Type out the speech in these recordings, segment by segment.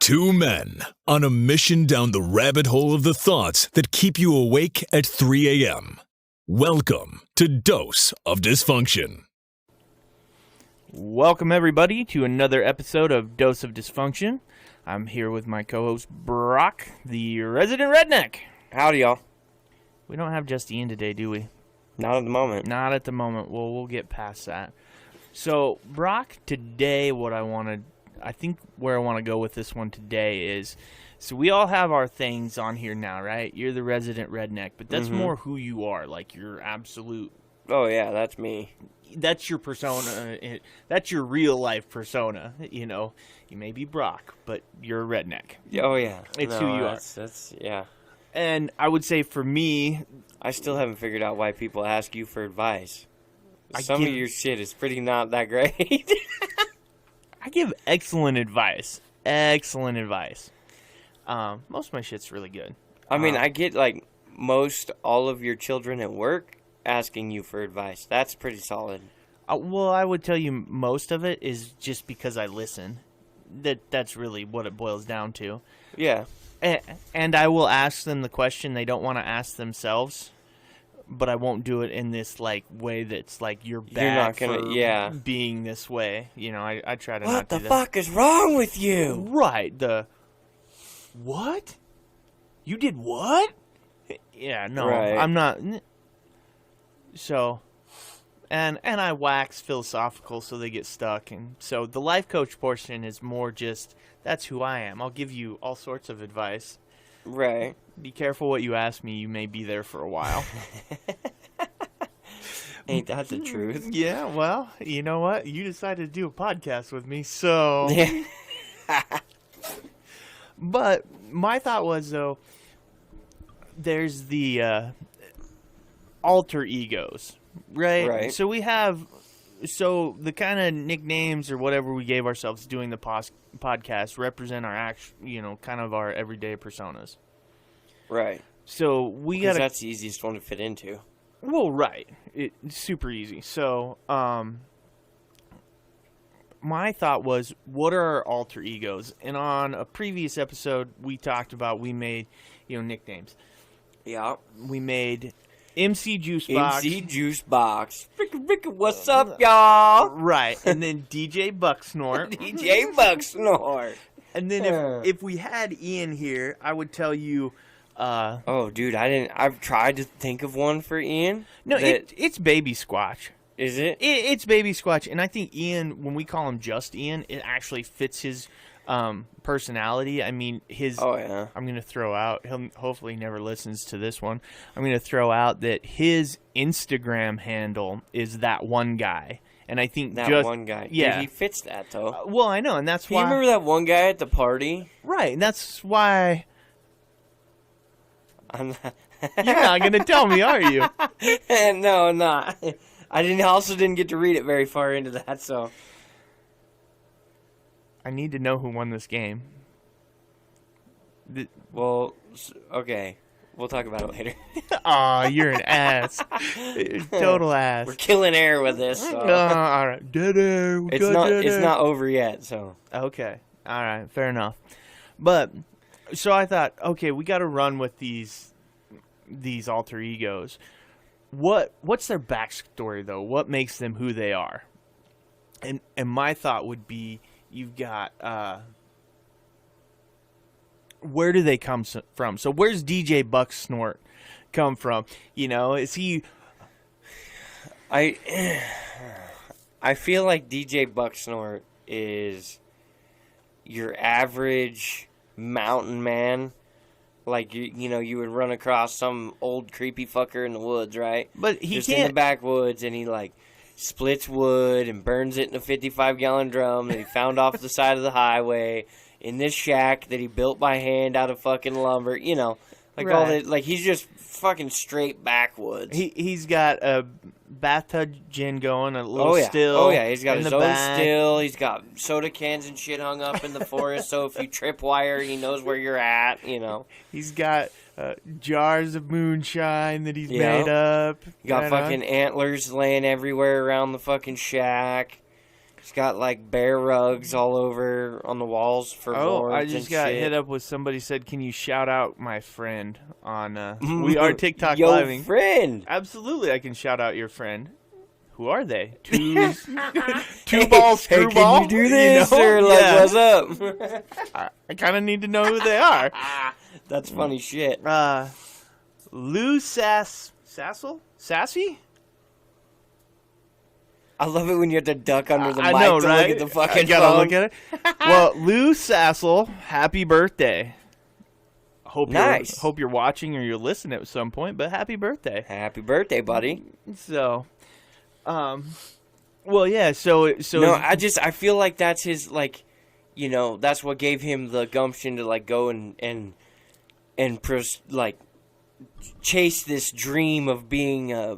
Two men on a mission down the rabbit hole of the thoughts that keep you awake at 3 a.m. Welcome to Dose of Dysfunction. Welcome, everybody, to another episode of Dose of Dysfunction. I'm here with my co-host, Brock, the resident redneck. Howdy, y'all. We don't have just Ian today, do we? Not at the moment. Not at the moment. Well, we'll get past that. So, Brock, today where I want to go with this one today is, so we all have our things on here now, right? You're the resident redneck, but that's more who you are, like your absolute... Oh, yeah, that's me. That's your persona. That's your real life persona. You know, you may be Brock, but you're a redneck. Oh, yeah. It's who you are. That's, yeah. And I would say for me... I still haven't figured out why people ask you for advice. Some of your shit is pretty not that great. I give excellent advice. Excellent advice. Most of my shit's really good. I mean, I get, like, most all of your children at work asking you for advice. That's pretty solid. Well, I would tell you most of it is just because I listen. That's really what it boils down to. Yeah. And I will ask them the question they don't want to ask themselves, but I won't do it in this like way that's like you're bad for being this way. You know, I try to not do that. What the fuck is wrong with you? Right. What? You did what? Yeah, no, right. I'm not. So, and I wax philosophical so they get stuck. And so the life coach portion is more just, that's who I am. I'll give you all sorts of advice. Right. Be careful what you ask me. You may be there for a while. Ain't that the truth? Yeah, well, you know what? You decided to do a podcast with me, so... Yeah. But my thought was, though, there's the alter egos, right? Right. So we have... So the kind of nicknames or whatever we gave ourselves doing the podcast represent our kind of our everyday personas. Right. So we got that's the easiest one to fit into. Well, right. It's super easy. So, my thought was, what are our alter egos? And on a previous episode, we talked about, we made, nicknames. Yeah. We made MC Juicebox. MC Juicebox. Frickin', what's up, y'all? Right. And then DJ Bucksnort. DJ Bucksnort. And then if we had Ian here, I would tell you... oh, dude, I've tried to think of one for Ian. No, it's Baby Squatch. Is it? It's Baby Squatch. And I think Ian, when we call him just Ian, it actually fits his... personality. I mean, Oh, yeah. I'm going to throw out, he'll hopefully never listens to this one. I'm going to throw out that his Instagram handle is that one guy. And I think that one guy. Yeah. Dude, he fits that, though. Well, I know, and that's why. You remember that one guy at the party? Right, and that's why. I'm not. You're not going to tell me, are you? No, I'm not. I also didn't get to read it very far into that, so. I need to know who won this game. Well, okay. We'll talk about it later. Aw, you're an ass. Total ass. We're killing air with this. So. All right. Dead air. It's not over yet, so. Okay. All right. Fair enough. But, so I thought, okay, we got to run with these alter egos. What's their backstory, though? What makes them who they are? And my thought would be, you've got, where do they come from? So where's DJ Bucksnort come from? Is he... I feel like DJ Bucksnort is your average mountain man. Like, you would run across some old creepy fucker in the woods, right? But he just can't... in the backwoods, and he, like... splits wood and burns it in a 55-gallon drum that he found off the side of the highway in this shack that he built by hand out of fucking lumber, like right. all that. Like, he's just fucking straight backwoods. He's got a bathtub gin going, a little still. Oh yeah, he's got his own still. He's got soda cans and shit hung up in the forest, so if you tripwire, he knows where you're at. He's got jars of moonshine that he's made up. You got fucking antlers laying everywhere around the fucking shack. He's got like bear rugs all over on the walls for boards. I just got hit up with somebody said, "Can you shout out my friend on we are TikTok living?" Your friend. Absolutely, I can shout out your friend. Who are they? Two ball screwball. Hey, can you do this or like what's up? I kind of need to know who they are. That's funny shit. Lou Sassy? I love it when you have to duck under the mic know, to right? look at the fucking I gotta phone. look at it. Well, Lou Sassel, happy birthday. Hope you're watching or you're listening at some point, but happy birthday. Happy birthday, buddy. So, well, yeah, so no, I feel like that's his, like, you know, that's what gave him the gumption to, like, go and like, chase this dream of being a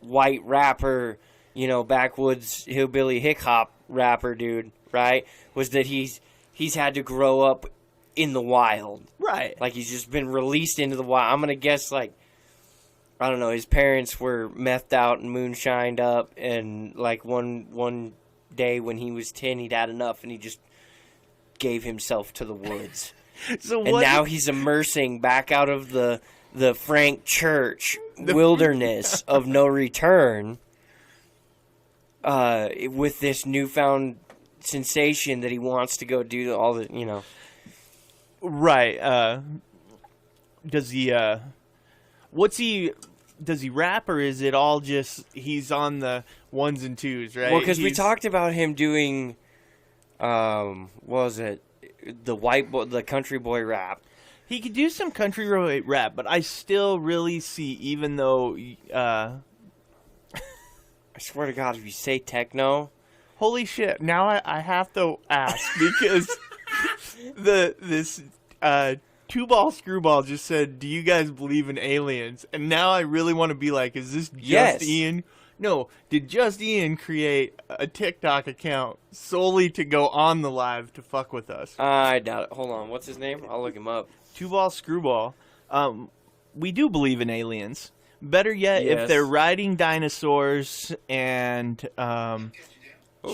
white rapper, you know, backwoods hillbilly hick hop rapper dude, right? Was that he's had to grow up in the wild. Right. Like, he's just been released into the wild. I'm going to guess, like, I don't know, his parents were methed out and moonshined up, and, like, one day when he was 10, he'd had enough, and he just gave himself to the woods. And now he's immersing back out of the Frank Church wilderness of no return with this newfound sensation that he wants to go do all the, you know. Right. Does he does he rap, or is it all just he's on the ones and twos, right? Well, because we talked about him doing, what was it, the country boy rap. He could do some country boy rap, but I still really see, even though, I swear to God, if you say techno, holy shit! Now I have to ask because this two ball screwball just said, "Do you guys believe in aliens?" And now I really want to be like, "Is this just Ian?" No, did just Ian create a TikTok account solely to go on the live to fuck with us? I doubt it. Hold on, what's his name? I'll look him up. Two ball screwball. We do believe in aliens. Better yet, if they're riding dinosaurs and oh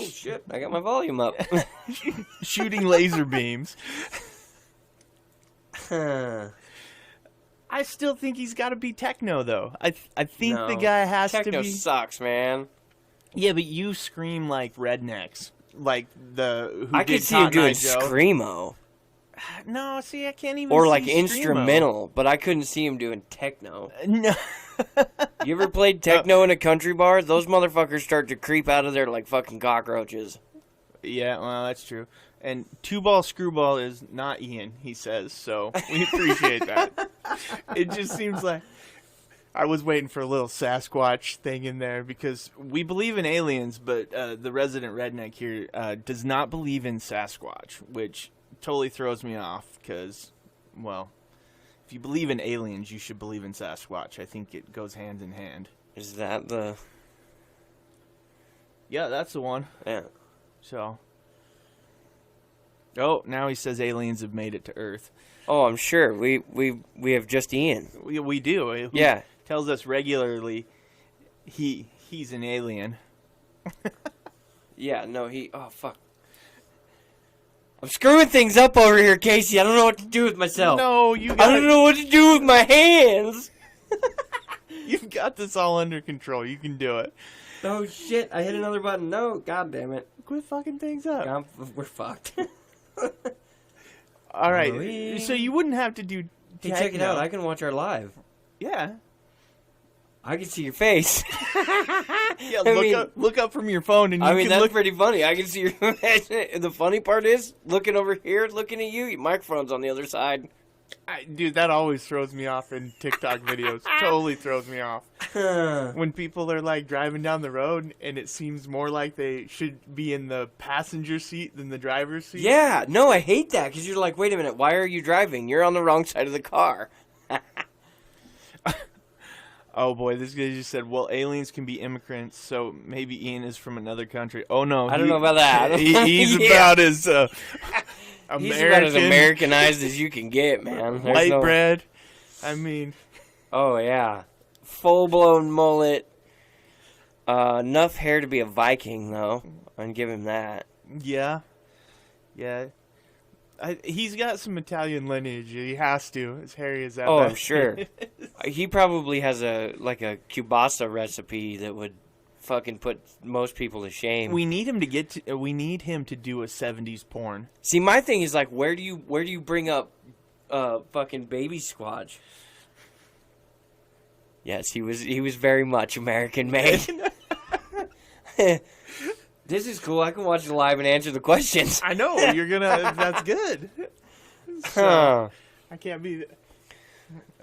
shit! I got my volume up. shooting laser beams. I still think he's got to be techno, though. I think the guy has to be. Techno sucks, man. Yeah, but you scream like rednecks, like I could see him doing screamo. No, see, I can't even. Or see like screamo. Instrumental, but I couldn't see him doing techno. No. You ever played techno in a country bar? Those motherfuckers start to creep out of there like fucking cockroaches. Yeah, well, that's true. And two ball screwball is not Ian, he says, so we appreciate that. It just seems like I was waiting for a little Sasquatch thing in there because we believe in aliens, but the resident redneck here does not believe in Sasquatch, which totally throws me off because, well, if you believe in aliens, you should believe in Sasquatch. I think it goes hand in hand. Is that the... Yeah, that's the one. Yeah. So... Oh, now he says aliens have made it to Earth. Oh, I'm sure. We have just Ian. We do. He tells us regularly he's an alien. Yeah, no, oh, fuck. I'm screwing things up over here, Casey. I don't know what to do with myself. No, I don't know what to do with my hands. You've got this all under control. You can do it. Oh, shit. I hit another button. No, god damn it. Quit fucking things up. We're fucked. All right. So you wouldn't have to do Hey, check it out. I can watch our live. Yeah. I can see your face. Yeah, look up from your phone, and you that's pretty funny. I can see your. The funny part is looking over here, looking at you. Your microphone's on the other side. Dude, that always throws me off in TikTok videos. Totally throws me off. When people are like driving down the road, and it seems more like they should be in the passenger seat than the driver's seat. Yeah, no, I hate that because you're like, wait a minute, why are you driving? You're on the wrong side of the car. Oh boy, this guy just said, well, aliens can be immigrants, so maybe Ian is from another country. Oh no, I don't know about that. He's about as American. He's about as Americanized as you can get, man. White bread. I mean. Oh yeah, full blown mullet. Enough hair to be a Viking, though. I'd give him that. Yeah. Yeah. He's got some Italian lineage. He has to, as hairy as that. Oh, I'm sure. He probably has a kielbasa recipe that would fucking put most people to shame. We need him to we need him to do a 70s porn. See, my thing is like, where do you bring up fucking Baby Squatch? Yes, he was very much American made. This is cool. I can watch it live and answer the questions. I know you're gonna. That's good. So, I can't be.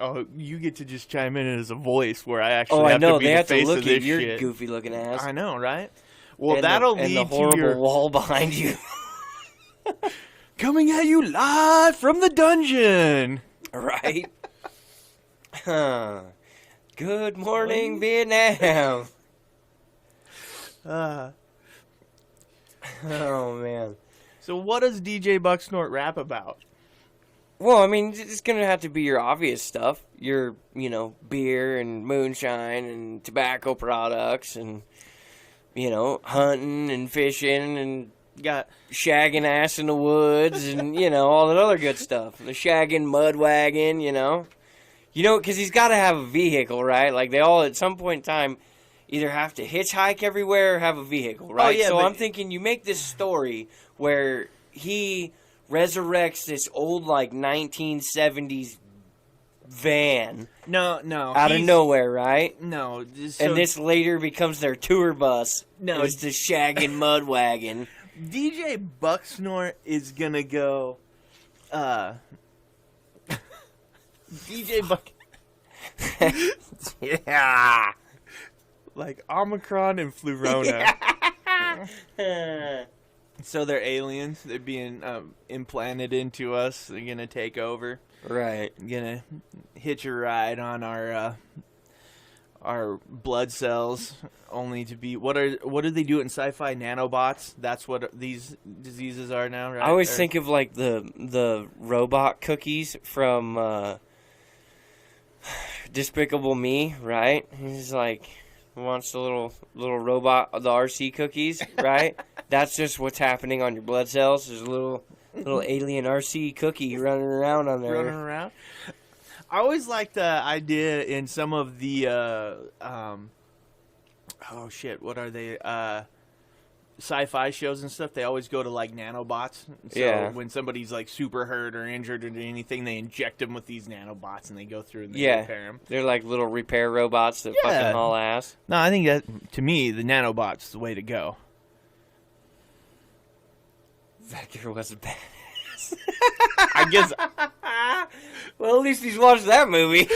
Oh, you get to just chime in as a voice where I actually have to be the face of this your shit. Goofy looking ass. I know, right? Well, and that'll the, lead and the horrible to your wall behind you. coming at you live from the dungeon. Right. Good morning, Vietnam. Oh man. So what does DJ Bucksnort rap about? Well, I mean, it's going to have to be your obvious stuff. Your, beer and moonshine and tobacco products and, hunting and fishing and got shagging ass in the woods and, all that other good stuff. The shagging mud wagon, because he's got to have a vehicle, right? Like, they all, at some point in time, either have to hitchhike everywhere or have a vehicle, right? Oh, yeah, so I'm thinking you make this story where he resurrects this old, 1970s van. No. Out of nowhere, right? No. And this later becomes their tour bus. No. It's the shagging mud wagon. DJ Bucksnort is going to go... DJ Buck... Yeah. Like Omicron and Flurona. So they're aliens. They're being implanted into us. They're gonna take over. Right. Gonna hitch a ride on our blood cells, only to be what do they do in sci-fi? Nanobots. That's what these diseases are now. Right? I always think of like the robot cookies from Despicable Me. Right. He's like. Wants the little robot, the RC cookies, right? That's just what's happening on your blood cells. There's a little alien RC cookie running around on there. Running around. I always liked the idea in some of the what are they? Sci-fi shows and stuff. They always go to like nanobots. So when somebody's like super hurt or injured or anything, they inject them with these nanobots and they go through and they repair them. They're like little repair robots that fucking haul ass. No, I think that to me the nanobot's the way to go. Vector was a badass. I guess. Well, at least he's watched that movie.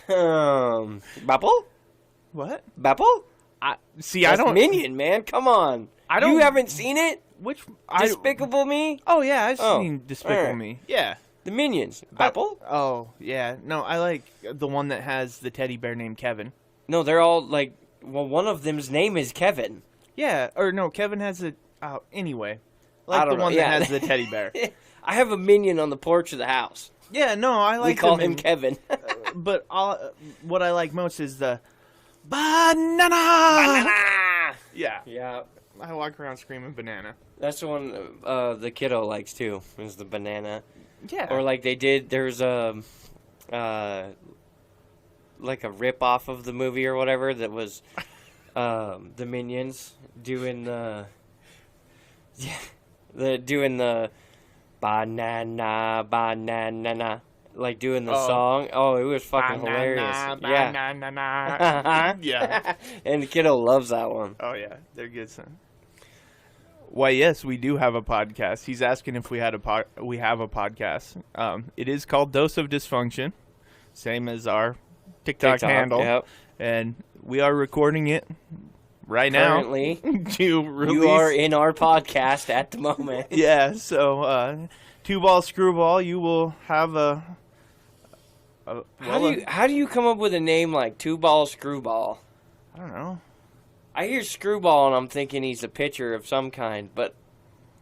Bapple? What? Bapple? I don't. Minion, man. Come on. You haven't seen it? Which Despicable Me? Oh yeah, I've seen Despicable Me. Yeah. The Minions. Bapple? Oh yeah. No, I like the one that has the teddy bear named Kevin. No, they're all like. Well, one of them's name is Kevin. Yeah, or no, Kevin has a. Anyway, like the one that has the teddy bear. I have a minion on the porch of the house. Yeah, no, I like. We call him Kevin. But what I like most is the banana. Yeah. Yeah. I walk around screaming banana. That's the one the kiddo likes too. Is the banana. Yeah. Or like they did. There's a like a rip off of the movie or whatever that was the Minions doing the banana like doing the song. Oh, it was fucking hilarious. Yeah. Yeah. And the kiddo loves that one. Oh yeah, they're good, son. Why, yes, we do have a podcast. He's asking if we have a podcast. It is called Dose of Dysfunction, same as our TikTok handle. Yep. And we are recording it currently now to release. You are in our podcast at the moment. Yeah, so Two Ball Screwball, you will have how do you come up with a name like Two Ball Screwball? I don't know. I hear Screwball and I'm thinking he's a pitcher of some kind, but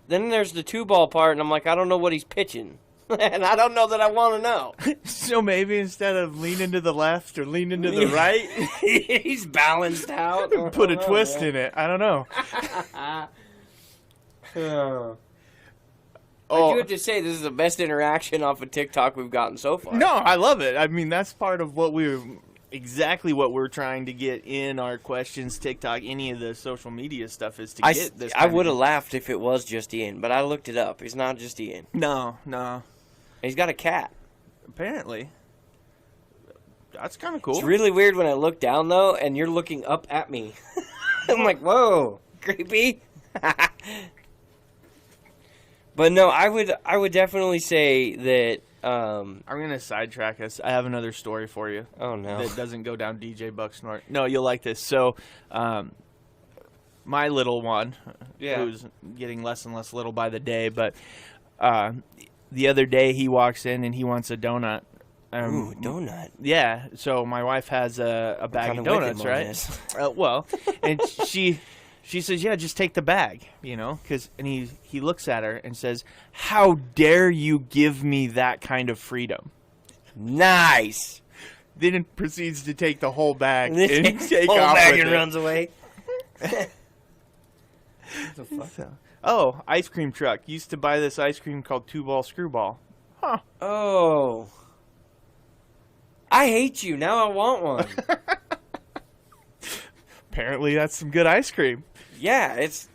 then there's the two ball part and I'm like, I don't know what he's pitching. And I don't know that I want to know. So maybe instead of leaning to the left or leaning to the right, he's balanced out. put a twist in it. I don't know. I do have to say, this is the best interaction off of TikTok we've gotten so far. No, I love it. I mean, that's part of what exactly what we're trying to get in our questions, TikTok, any of the social media stuff is to get this. I would have laughed if it was just Ian, but I looked it up. It's not just Ian. No. He's got a cat. Apparently. That's kind of cool. It's really weird when I look down, though, and you're looking up at me. I'm like, whoa, creepy. But no, I would definitely say that... I'm going to sidetrack us. I have another story for you. Oh, no. That doesn't go down DJ Bucksnort. No, you'll like this. So, my little one, who's getting less and less little by the day, but the other day he walks in and he wants a donut. Ooh, donut. Yeah, so my wife has a bag of donuts, right? And she says, yeah, just take the bag, and he looks at her and says, how dare you give me that kind of freedom? Nice. Then it proceeds to take the whole bag and take whole off bag with and it. runs away. What the fuck? Ice cream truck. Used to buy this ice cream called 2-ball screwball. Huh. Oh. I hate you. Now I want one. Apparently that's some good ice cream. Yeah, it's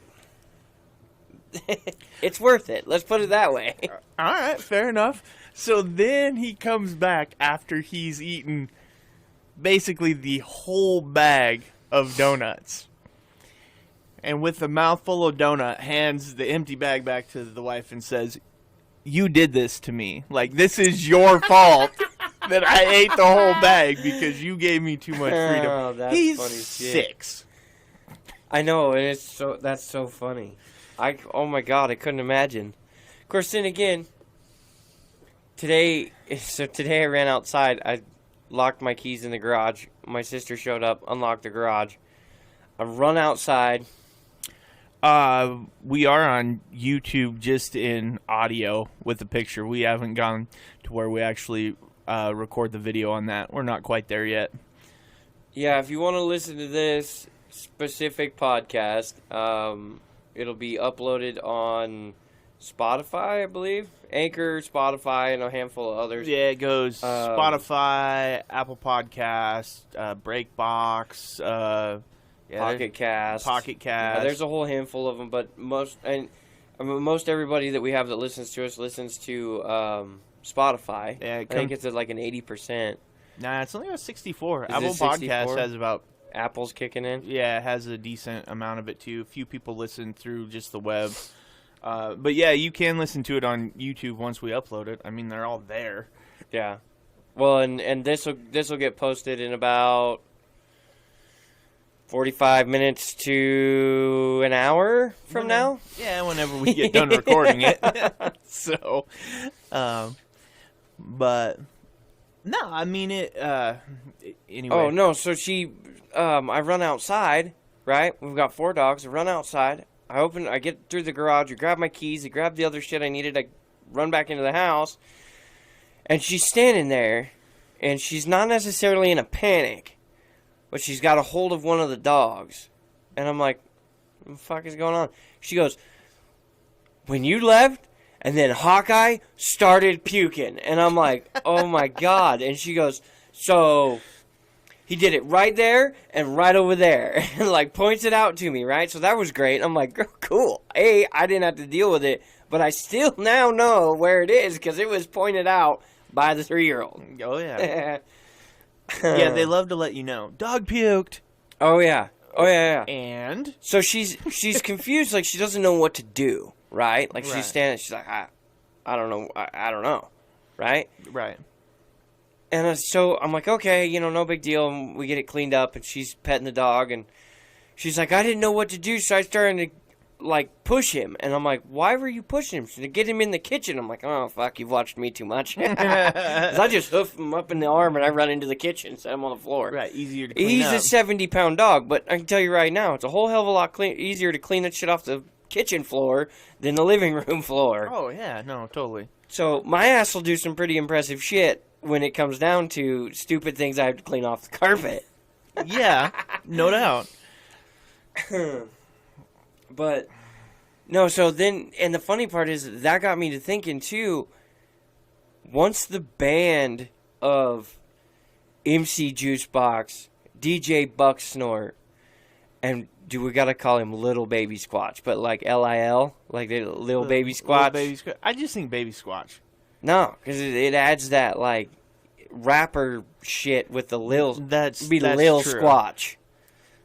worth it. Let's put it that way. All right, fair enough. So then he comes back after he's eaten basically the whole bag of donuts. And with a mouthful of donut, hands the empty bag back to the wife and says, you did this to me. Like, this is your fault that I ate the whole bag because you gave me too much freedom. Oh, that's He's funny shit. 6. I know, and that's so funny. Oh my god, I couldn't imagine. Of course, then again, today I ran outside. I locked my keys in the garage. My sister showed up, unlocked the garage. I run outside. We are on YouTube just in audio with the picture. We haven't gone to where we actually record the video on that. We're not quite there yet. Yeah, if you want to listen to this specific podcast, it'll be uploaded on Spotify, I believe. Anchor, Spotify, and a handful of others. Yeah, it goes Spotify, Apple Podcasts, Breakbox, Pocket Cast. Yeah, there's a whole handful of them, but most everybody that we have that listens to us listens to Spotify. Yeah, I think it's at like an 80%. Nah, it's only about 64. Is Apple it 64? Podcast has about... Apple's kicking in? Yeah, it has a decent amount of it, too. A few people listen through just the web. But, yeah, you can listen to it on YouTube once we upload it. I mean, they're all there. Yeah. Well, and this will get posted in about 45 minutes to an hour from now? Yeah, whenever we get done recording it. So, but... No, I mean it. Anyway. Oh no! So I run outside. Right, we've got 4 dogs. I run outside. I get through the garage. I grab my keys. I grab the other shit I needed. I run back into the house, and she's standing there, and she's not necessarily in a panic, but she's got a hold of one of the dogs, and I'm like, "What the fuck is going on?" She goes, "When you left." And then Hawkeye started puking. And I'm like, oh my god. And she goes, so he did it right there and right over there. And like points it out to me, right? So that was great. I'm like, cool. I didn't have to deal with it. But I still now know where it is because it was pointed out by the 3-year-old. Oh, yeah. Yeah, they love to let you know. Dog puked. Oh, yeah. And? So she's confused. Like, she doesn't know what to do. Right? Like, she's standing, she's like, I don't know, I don't know, right? Right. And so I'm like, okay, no big deal, and we get it cleaned up, and she's petting the dog, and she's like, I didn't know what to do, so I started to, like, push him, and I'm like, why were you pushing him? So to get him in the kitchen, I'm like, oh, fuck, you've watched me too much. 'Cause I just hoof him up in the arm, and I run into the kitchen, set him on the floor. Right, easier to clean up. He's a 70-pound dog, but I can tell you right now, it's a whole hell of a lot easier to clean that shit off the kitchen floor than the living room floor. Oh, yeah. No, totally. So my ass will do some pretty impressive shit when it comes down to stupid things I have to clean off the carpet. Yeah, no doubt. But, no, so then, and the funny part is that got me to thinking, too, once the band of MC Juicebox, DJ Bucksnort, and do we gotta call him Little Baby Squatch, but like L-I-L, like the Lil Baby Squatch? I just think Baby Squatch. No, because it adds that, like, rapper shit with the Lil. That's Lil true. Squatch.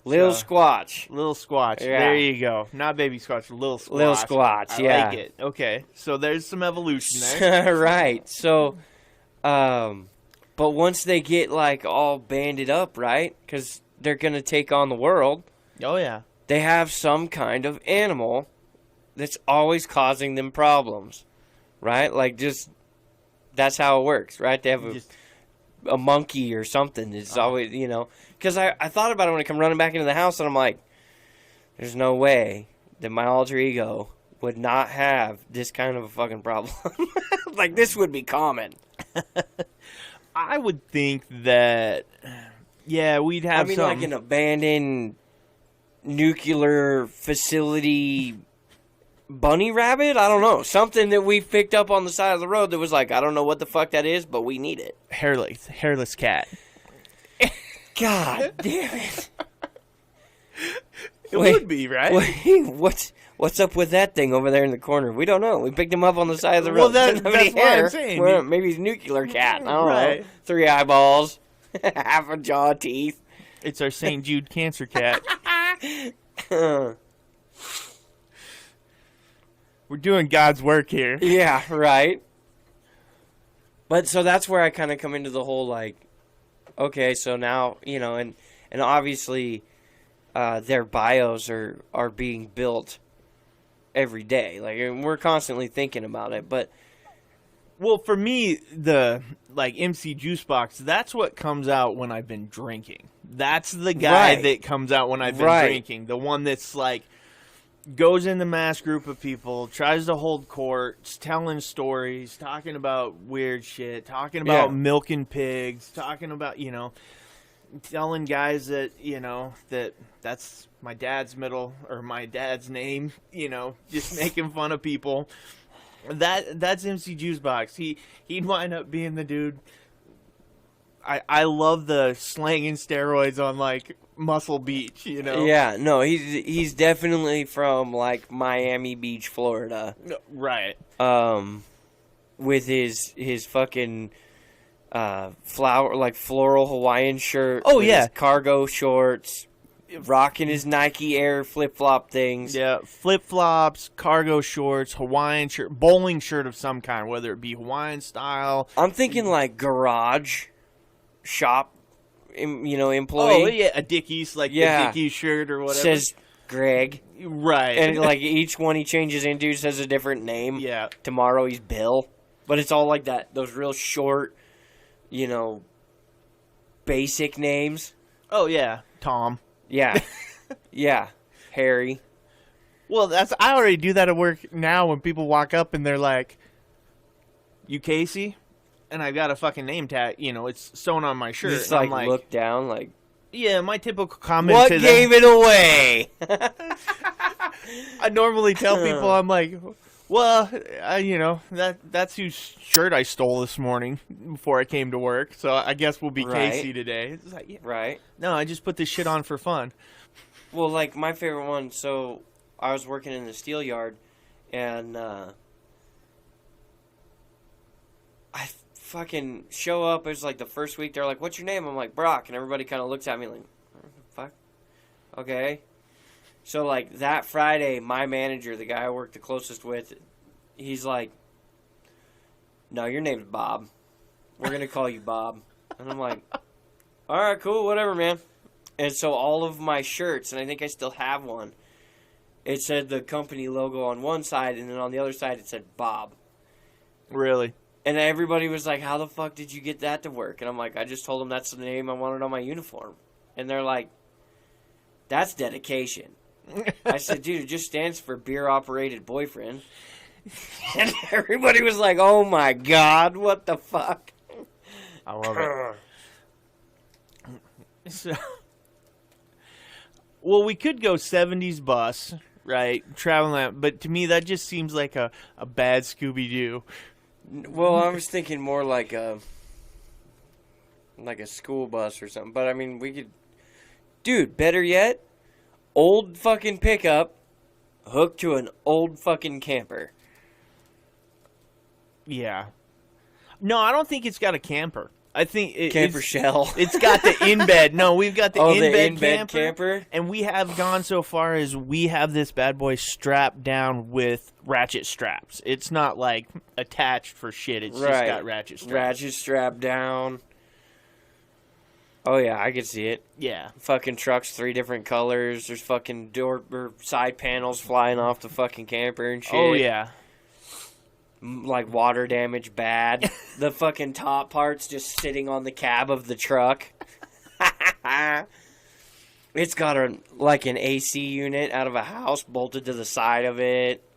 Lil Squatch. Lil Squatch. Yeah. There you go. Not Baby Squatch, Lil Squatch. Lil Squatch, I like it. Okay, so there's some evolution there. Right. So, but once they get, like, all banded up, right? Because they're going to take on the world. Oh, yeah. They have some kind of animal that's always causing them problems. Right? Like, just, that's how it works, right? They have a monkey or something. It's always, you know. Because I thought about it when I come running back into the house, and I'm like, there's no way that my alter ego would not have this kind of a fucking problem. Like, this would be common. I would think that, yeah, we'd have some. Like an abandoned nuclear facility bunny rabbit? I don't know. Something that we picked up on the side of the road that was like, I don't know what the fuck that is, but we need it. Hairless cat. God damn it. It would be, right? What's up with that thing over there in the corner? We don't know. We picked him up on the side of the road. Well, that's what I'm saying. Well, maybe he's a nuclear cat. I don't know. 3 eyeballs, half a jaw, teeth. It's our St. Jude cancer cat. We're doing God's work here. Yeah, right. But so that's where I kind of come into the whole, like, okay, so now, you know, and obviously their bios are being built every day. Like, and we're constantly thinking about it, but... Well, for me, the, like, MC Juicebox, that's what comes out when I've been drinking. That's the guy that comes out when I've been drinking. The one that's, like, goes in the mass group of people, tries to hold court, telling stories, talking about weird shit, talking about milking pigs, talking about, you know, telling guys that, you know, that's my dad's my dad's name, you know, just making fun of people. That's MC Juicebox. He'd wind up being the dude. I love the slanging steroids on, like, Muscle Beach, you know? Yeah, no, he's definitely from, like, Miami Beach, Florida. Right. With his fucking floral Hawaiian shirt. Oh, with yeah. His cargo shorts. Rocking his Nike Air flip-flop things. Yeah, flip-flops, cargo shorts, Hawaiian shirt, bowling shirt of some kind, whether it be Hawaiian style. I'm thinking, like, garage shop, you know, employee. Oh, yeah, a Dickies, like the Dickies shirt or whatever. Says Greg. Right. And, like, each one he changes into says a different name. Yeah. Tomorrow he's Bill. But it's all like that, those real short, you know, basic names. Oh, yeah, Tom. Yeah. Yeah. Harry. Well, I already do that at work now when people walk up and they're like, "You Casey?" And I've got a fucking name tag, you know, it's sewn on my shirt. Just and like look down like, yeah, my typical comment what to them. gave it away? I normally tell people, I'm like, well, you know, that's whose shirt I stole this morning before I came to work, so I guess we'll be Casey today. It's like, yeah. Right. No, I just put this shit on for fun. Well, like, my favorite one, so I was working in the steel yard, and I fucking show up. It was like the first week. They're like, "What's your name?" I'm like, "Brock," and everybody kind of looks at me like, "What the fuck?" Okay. So, like, that Friday, my manager, the guy I work the closest with, he's like, "No, your name's Bob. We're going to call you Bob." And I'm like, "All right, cool, whatever, man." And so all of my shirts, and I think I still have one, it said the company logo on one side, and then on the other side it said Bob. Really? And everybody was like, "How the fuck did you get that to work?" And I'm like, "I just told them that's the name I wanted on my uniform." And they're like, "That's dedication." I said, dude, it just stands for beer-operated boyfriend. And everybody was like, oh my God, what the fuck? I love it. So, well, we could go 70s bus, right? Traveling, but to me, that just seems like a bad Scooby-Doo. Well, I was thinking more like a school bus or something. But, I mean, we could... Dude, better yet, old fucking pickup hooked to an old fucking camper. Yeah. No, I don't think it's got a camper. I think Camper shell. It's got the in-bed. No, we've got the in-bed in-bed camper. And we have gone so far as we have this bad boy strapped down with ratchet straps. It's not like attached for shit. It's just got ratchet straps. Ratchet strap down. Oh yeah, I can see it. Yeah. Fucking trucks, 3 different colors. There's fucking door or side panels flying off the fucking camper and shit. Oh yeah. Like water damage bad. The fucking top part's just sitting on the cab of the truck. It's got an AC unit out of a house bolted to the side of it.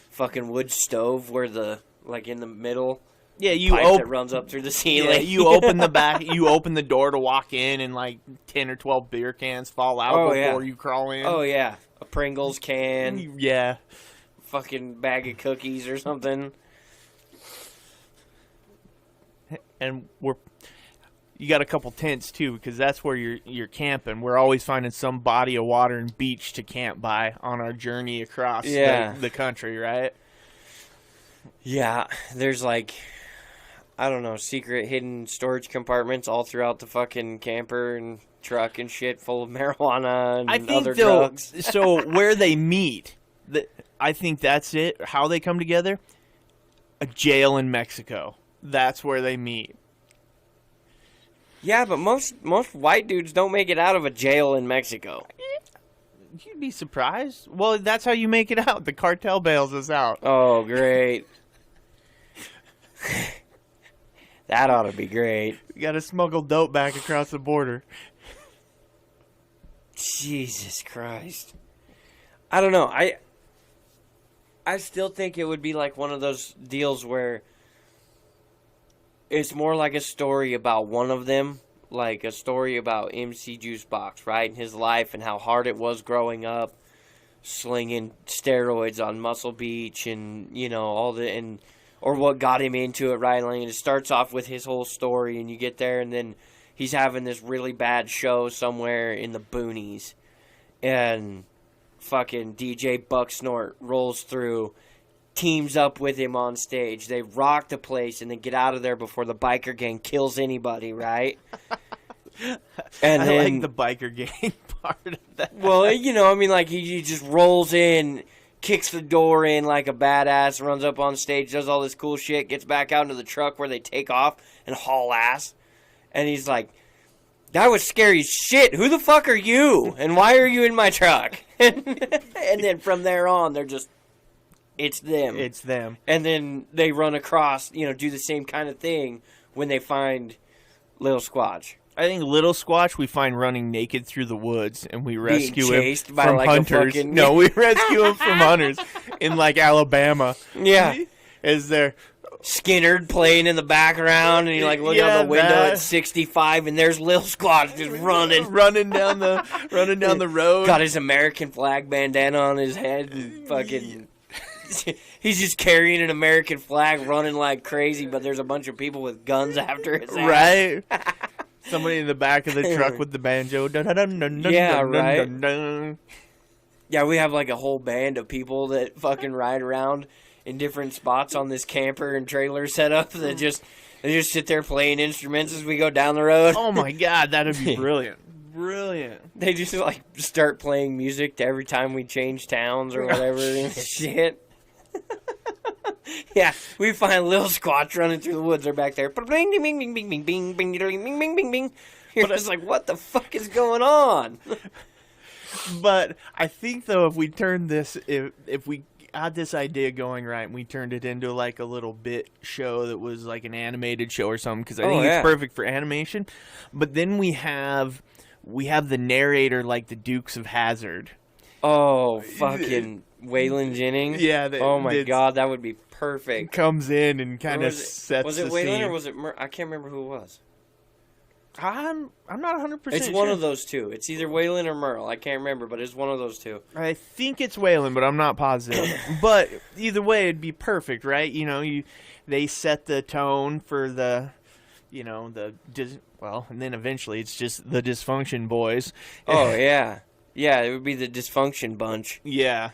Fucking wood stove where in the middle. Yeah, pipe that runs up through the ceiling. Yeah, you open the back, you open the door to walk in, and like 10 or 12 beer cans fall out before you crawl in. Oh yeah, a Pringles can. Yeah. Fucking bag of cookies or something. And you got a couple tents too, because that's where you're camping. We're always finding some body of water and beach to camp by on our journey across the country, right? Yeah, there's I don't know, secret hidden storage compartments all throughout the fucking camper and truck and shit full of marijuana and other drugs. So where they meet, I think that's it. How they come together, a jail in Mexico. That's where they meet. Yeah, but most white dudes don't make it out of a jail in Mexico. You'd be surprised. Well, that's how you make it out. The cartel bails us out. Oh, great. That ought to be great. You got to smuggle dope back across the border. Jesus Christ. I don't know. I still think it would be like one of those deals where it's more like a story about one of them, like a story about MC Juicebox, right? And his life and how hard it was growing up, slinging steroids on Muscle Beach and, or what got him into it, right? Like, it starts off with his whole story, and you get there, and then he's having this really bad show somewhere in the boonies, and fucking DJ Bucksnort rolls through, teams up with him on stage. They rock the place and then get out of there before the biker gang kills anybody, right? And I then, like the biker gang part of that. Well, he just rolls in, kicks the door in like a badass, runs up on stage, does all this cool shit, gets back out into the truck where they take off and haul ass. And he's like, that was scary as shit. Who the fuck are you? And why are you in my truck? And then from there on, they're just, it's them. It's them. And then they run across, do the same kind of thing when they find Lil Squatch. I think Lil Squatch we find running naked through the woods, and we rescue him by from hunters. No, we rescue him from hunters in Alabama. Yeah. Is there Skinnerd playing in the background, and you look out the window at 65, and there's Lil Squatch just running down the road. Got his American flag bandana on his head, and fucking. He's just carrying an American flag, running like crazy, but there's a bunch of people with guns after his ass. Right. Somebody in the back of the truck with the banjo. Yeah, right. Yeah, we have a whole band of people that fucking ride around in different spots on this camper and trailer setup that they just sit there playing instruments as we go down the road. Oh my God, that'd be brilliant. Brilliant. They just start playing music to every time we change towns or whatever and shit. Yeah, we find Lil Squatch running through the woods. They're back there. Bing, bing, bing, bing, bing, bing, bing, bing, bing, bing, bing, bing. You're just like, what the fuck is going on? But I think though, if we turn this, if we had this idea going right, and we turned it into a little bit show that was like an animated show or something, because I think it's perfect for animation. But then we have the narrator like the Dukes of Hazzard. Oh, fucking Waylon Jennings. Yeah. Oh my God, that would be perfect. Comes in and kind of sets the scene. Was it Waylon or was it I can't remember who it was. I'm not 100% sure. It's one of those two. It's either Waylon or Merle. I can't remember, but it's one of those two. I think it's Waylon, but I'm not positive. But either way, it'd be perfect, right? You know, they set the tone for the, you know, and then eventually it's just the Dysfunction Boys. Oh, yeah. Yeah, it would be the Dysfunction Bunch. Yeah.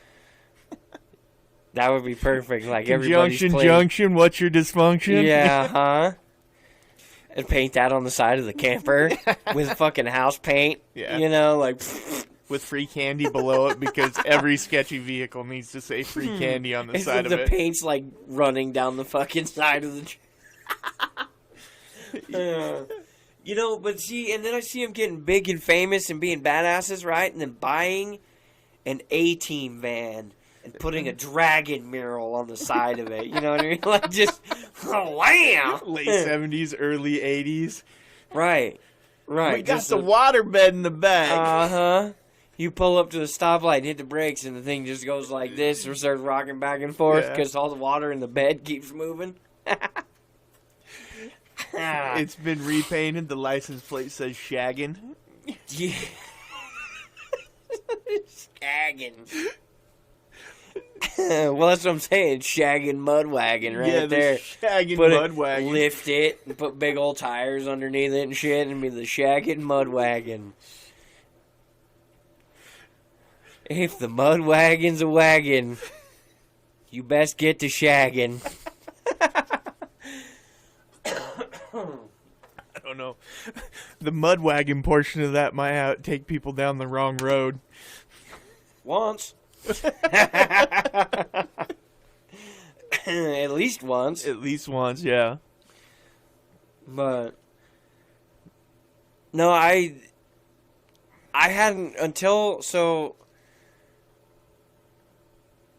That would be perfect. Like Junction, what's your dysfunction? Yeah, huh? And paint that on the side of the camper with fucking house paint. Yeah. You know, like... With free candy below it because every sketchy vehicle needs to say free candy on the side of it. The paint's like running down the fucking side of the... You know, but see, and then I see them getting big and famous and being badasses, right? And then buying an A-Team van and putting a dragon mural on the side of it. You know what I mean? Like, just, oh, wow! Late 70s, early 80s. Right. We got the waterbed in the back. Uh-huh. You pull up to the stoplight and hit the brakes, and the thing just goes like this or starts rocking back and forth because all the water in the bed keeps moving. It's been repainted. The license plate says shaggin'. Yeah. Shaggin'. Well, that's what I'm saying. Shaggin' mud wagon right there. Shaggin' mud wagon. Lift it and put big old tires underneath it and shit and be the shaggin' mud wagon. If the mud wagon's a wagon, you best get to shaggin'. I don't know. The mud wagon portion of that might take people down the wrong road. Once. At least once. At least once, yeah. But no, I hadn't until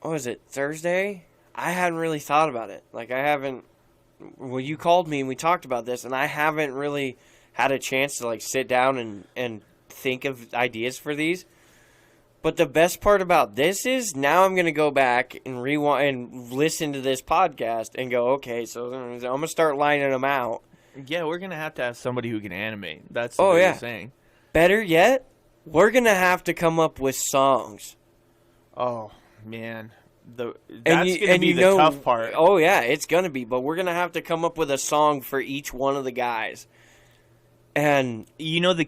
what was it, Thursday? I hadn't really thought about it. Like I haven't. Well, you called me and we talked about this, and I haven't really had a chance to like sit down and think of ideas for these. But the best part about this is now I'm going to go back and rewind and listen to this podcast and go, okay, so I'm going to start lining them out. Yeah, we're going to have somebody who can animate. That's what you're saying. Better yet, we're going to have to come up with songs. Oh, man. That's going to be the tough part. Oh, yeah, it's going to be. But we're going to have to come up with a song for each one of the guys. And you know the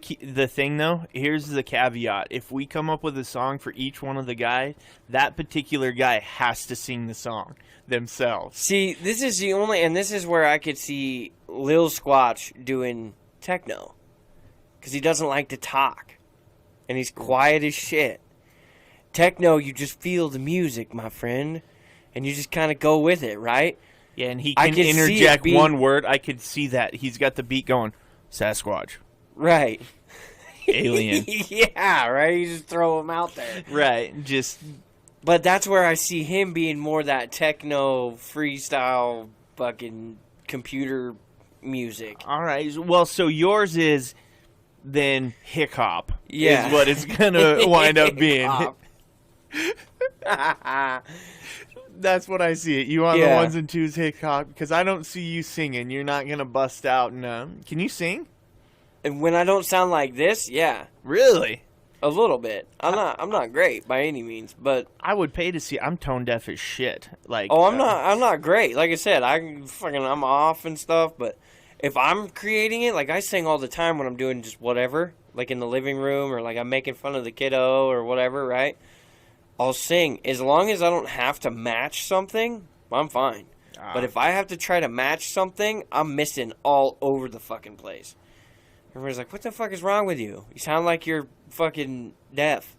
thing, though? Here's the caveat. If we come up with a song for each one of the guys, that particular guy has to sing the song themselves. See, this is the only... And this is where I could see Lil Squatch doing techno. Because he doesn't like to talk. And he's quiet as shit. Techno, you just feel the music, my friend. And you just kind of go with it, right? Yeah, and he can interject one word. I could see that. He's got the beat going... Sasquatch. Right. Alien. Yeah, right? You just throw him out there. Right. But that's where I see him being more that techno, freestyle, fucking computer music. All right. Well, so yours is then hip-hop. Yeah. Is what it's going to wind up being. That's what I see it. You on the ones and twos hip-hop, because I don't see you singing. You're not going to bust out. Can you sing? And when I don't sound like this, yeah. Really? A little bit. I'm not great by any means, but I would pay to see. I'm tone deaf as shit. Like, I'm not great. Like I said, I'm off and stuff, but if I'm creating it, like I sing all the time when I'm doing just whatever, like in the living room or like I'm making fun of the kiddo or whatever, right? I'll sing. As long as I don't have to match something, I'm fine. But if I have to try to match something, I'm missing all over the fucking place. Everybody's like, what the fuck is wrong with you? You sound like you're fucking deaf.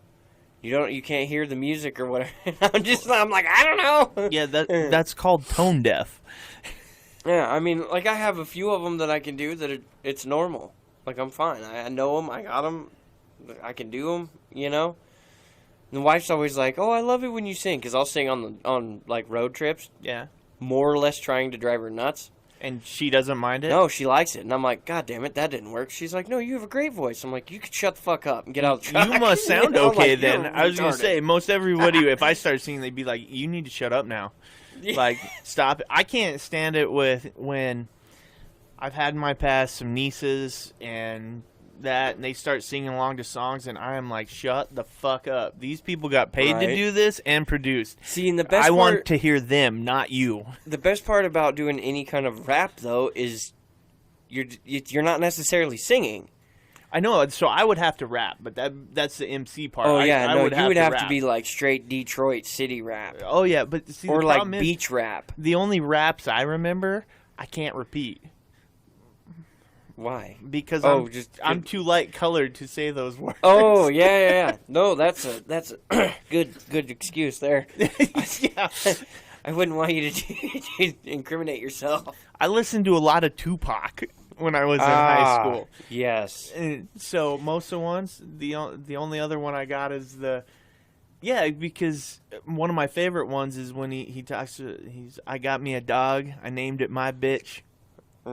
You can't hear the music or whatever. I'm like, I don't know. Yeah, that's called tone deaf. Yeah, I mean, like I have a few of them that I can do that it's normal. Like I'm fine. I know them. I got them. I can do them, you know? And the wife's always like, "Oh, I love it when you sing," because I'll sing on like road trips. Yeah. More or less trying to drive her nuts. And she doesn't mind it? No, she likes it. And I'm like, God damn it, that didn't work. She's like, no, you have a great voice. I'm like, you can shut the fuck up and get out of the truck. You must sound okay like, then. I was going to say, most everybody, if I start singing, they'd be like, you need to shut up now. Like, stop it. I can't stand it when I've had in my past some nieces and they start singing along to songs, and I am like, shut the fuck up. These people got paid to do this and produced. See, and the best I want to hear them, not you. The best part about doing any kind of rap, though, is you're not necessarily singing. I know, so I would have to rap, but that's the MC part. Oh, yeah, you would have to be like straight Detroit city rap. Oh, yeah, but see, or the like problem beach rap. The only raps I remember, I can't repeat. Why? Because I'm too light colored to say those words. Oh yeah. No, that's a good excuse there. Yeah. I wouldn't want you to incriminate yourself. I listened to a lot of Tupac when I was in high school. Yes. So most of the ones, the only other one I got is because one of my favorite ones is when he talks to I got me a dog, I named it my bitch.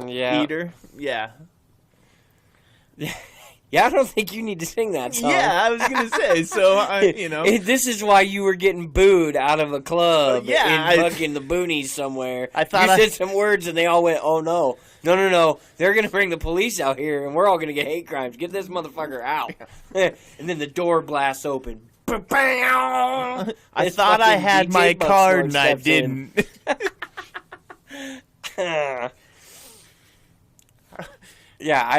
Yeah. Eater. Yeah. Yeah, I don't think you need to sing that song. Yeah, I was gonna say. So this is why you were getting booed out of a club. In fucking the boonies somewhere. I thought you said some words and they all went, "Oh no, no! They're gonna bring the police out here and we're all gonna get hate crimes. Get this motherfucker out!" And then the door blasts open. I thought I had my card and I didn't. Yeah,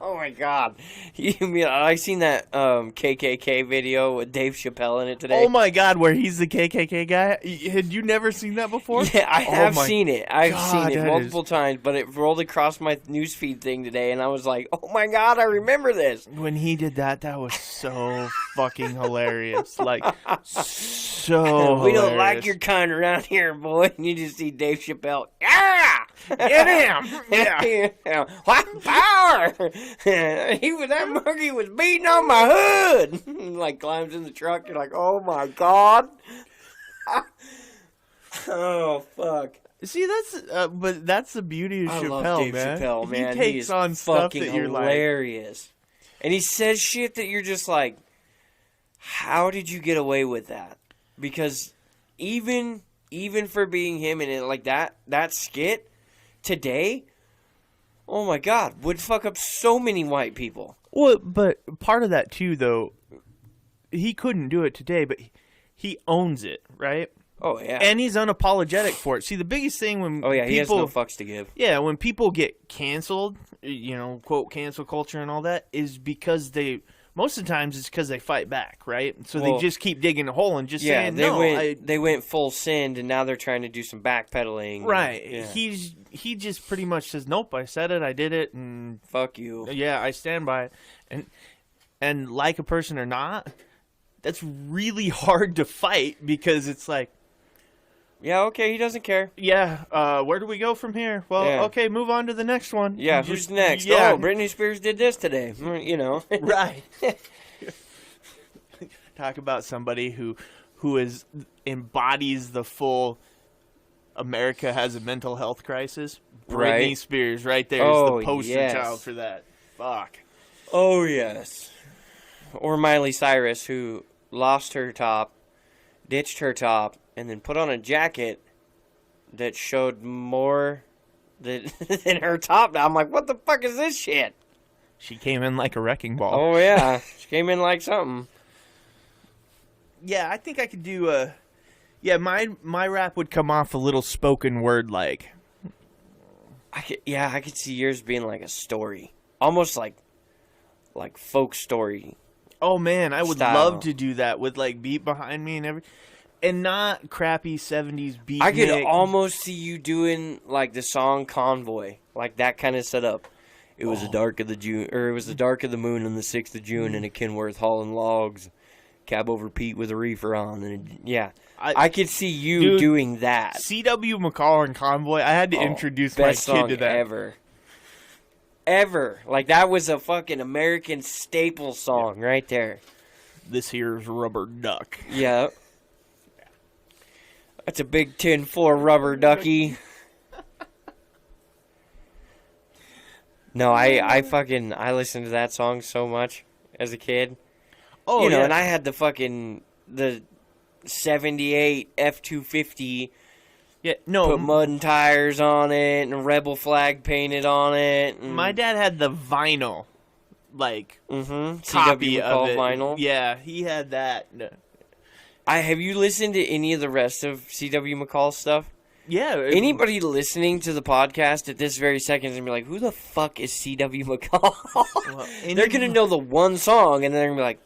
oh my god! I seen that KKK video with Dave Chappelle in it today. Oh my god, where he's the KKK guy? Had you never seen that before? Yeah, I have seen it. I've seen it multiple times, but it rolled across my newsfeed thing today, and I was like, "Oh my god, I remember this." When he did that was so fucking hilarious. Like, so We hilarious. don't like your kind around here, boy. And you just see Dave Chappelle. Yeah! Get him! Yeah. What power? That monkey was beating on my hood. Like climbs in the truck. You're like, oh my god. Oh fuck. See, that's the beauty of Chappelle, love Dave man. Chappelle, man. He takes on stuff that you're hilarious. And he says shit that you're just like, how did you get away with that? Because even for being him and it like that skit today, oh my god, would fuck up so many white people. Well, but part of that too, though, he couldn't do it today, but he owns it, right? Oh yeah, and he's unapologetic for it. See, the biggest thing when he has no fucks to give. Yeah, when people get canceled, quote cancel culture and all that, is because most of the times it's because they fight back, right? So they just keep digging a hole and just saying they went full send, and now they're trying to do some backpedaling. Right. Yeah. He just pretty much says, nope, I said it, I did it, and fuck you. Yeah, I stand by it. And like a person or not, that's really hard to fight because it's like, yeah, okay, he doesn't care. Yeah, where do we go from here? Well, okay, move on to the next one. Yeah, who's next? Yeah. Oh, Britney Spears did this today. Right. Talk about somebody who embodies the full America has a mental health crisis. Britney Spears right there is the poster child for that. Fuck. Oh, yes. Or Miley Cyrus, who lost her top, ditched her top, and then put on a jacket that showed more than her top. Now I'm like, what the fuck is this shit? She came in like a wrecking ball. Oh, yeah. She came in like something. Yeah, I think I could do my rap would come off a little spoken word like. I could see yours being like a story. Almost like folk story. Oh, man, I would style. love to do that with like beat behind me and everything. And not crappy 70s beat. I could almost see you doing like the song Convoy, like that kind of setup. It was the dark of the moon on the 6th of June in a Kenworth hauling logs, cab over Pete with a reefer on, and I could see you doing that. C.W. McCall and Convoy. I had to introduce my kid to that. Ever. Like that was a fucking American staple song right there. This here's Rubber Duck. Yeah. That's a big 10-4 rubber ducky. No, I listened to that song so much as a kid. Oh, and I had the 78 F-250. Yeah, no. Put mud and tires on it and a rebel flag painted on it. My dad had the vinyl, copy CW of it. vinyl. Yeah, he had that. Have you listened to any of the rest of C.W. McCall's stuff? Yeah. Anybody listening to the podcast at this very second is going to be like, who the fuck is C.W. McCall? Well, they're going to know the one song, and they're going to be like,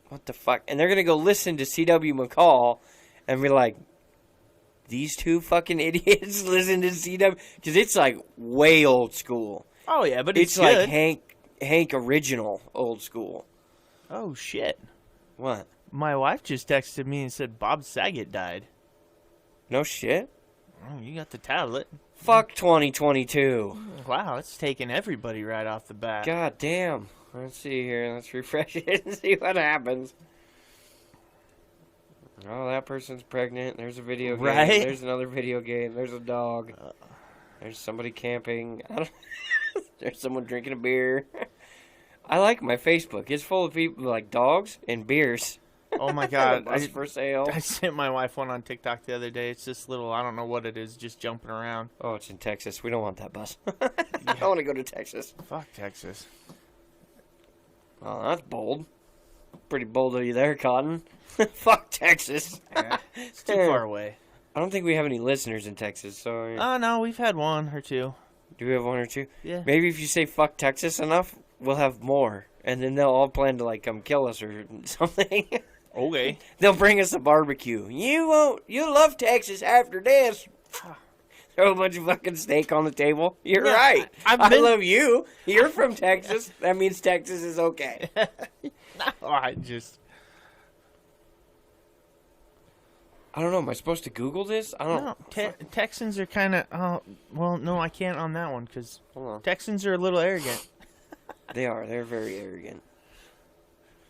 what the fuck? And they're going to go listen to C.W. McCall and be like, these two fucking idiots listen to C.W. Because it's like way old school. Oh, yeah, but it's like Hank original old school. Oh, shit. What? My wife just texted me and said Bob Saget died. No shit? Oh, you got the tablet. Fuck 2022. Wow, it's taking everybody right off the bat. God damn. Let's see here. Let's refresh it and see what happens. Oh, that person's pregnant. There's a video game. Right? There's another video game. There's a dog. There's somebody camping. There's someone drinking a beer. I like my Facebook. It's full of people like dogs and beers. Oh my god. Bus for sale. I sent my wife one on TikTok the other day. It's this little, I don't know what it is, just jumping around. Oh, it's in Texas. We don't want that bus. I want to go to Texas. Fuck Texas. Oh, that's bold. Pretty bold of you there, Cotton. Fuck Texas. Yeah, it's too far away. I don't think we have any listeners in Texas, so... Oh, no, we've had one or two. Do we have one or two? Yeah. Maybe if you say fuck Texas enough, we'll have more. And then they'll all plan to, come kill us or something. Okay. They'll bring us a barbecue. You'll love Texas after this. Throw a bunch of fucking steak on the table. You're right. I love you. You're from Texas. That means Texas is okay. I don't know. Am I supposed to Google this? I don't know. Texans are kind of... well, no, I can't on that one because Texans are a little arrogant. They are. They're very arrogant.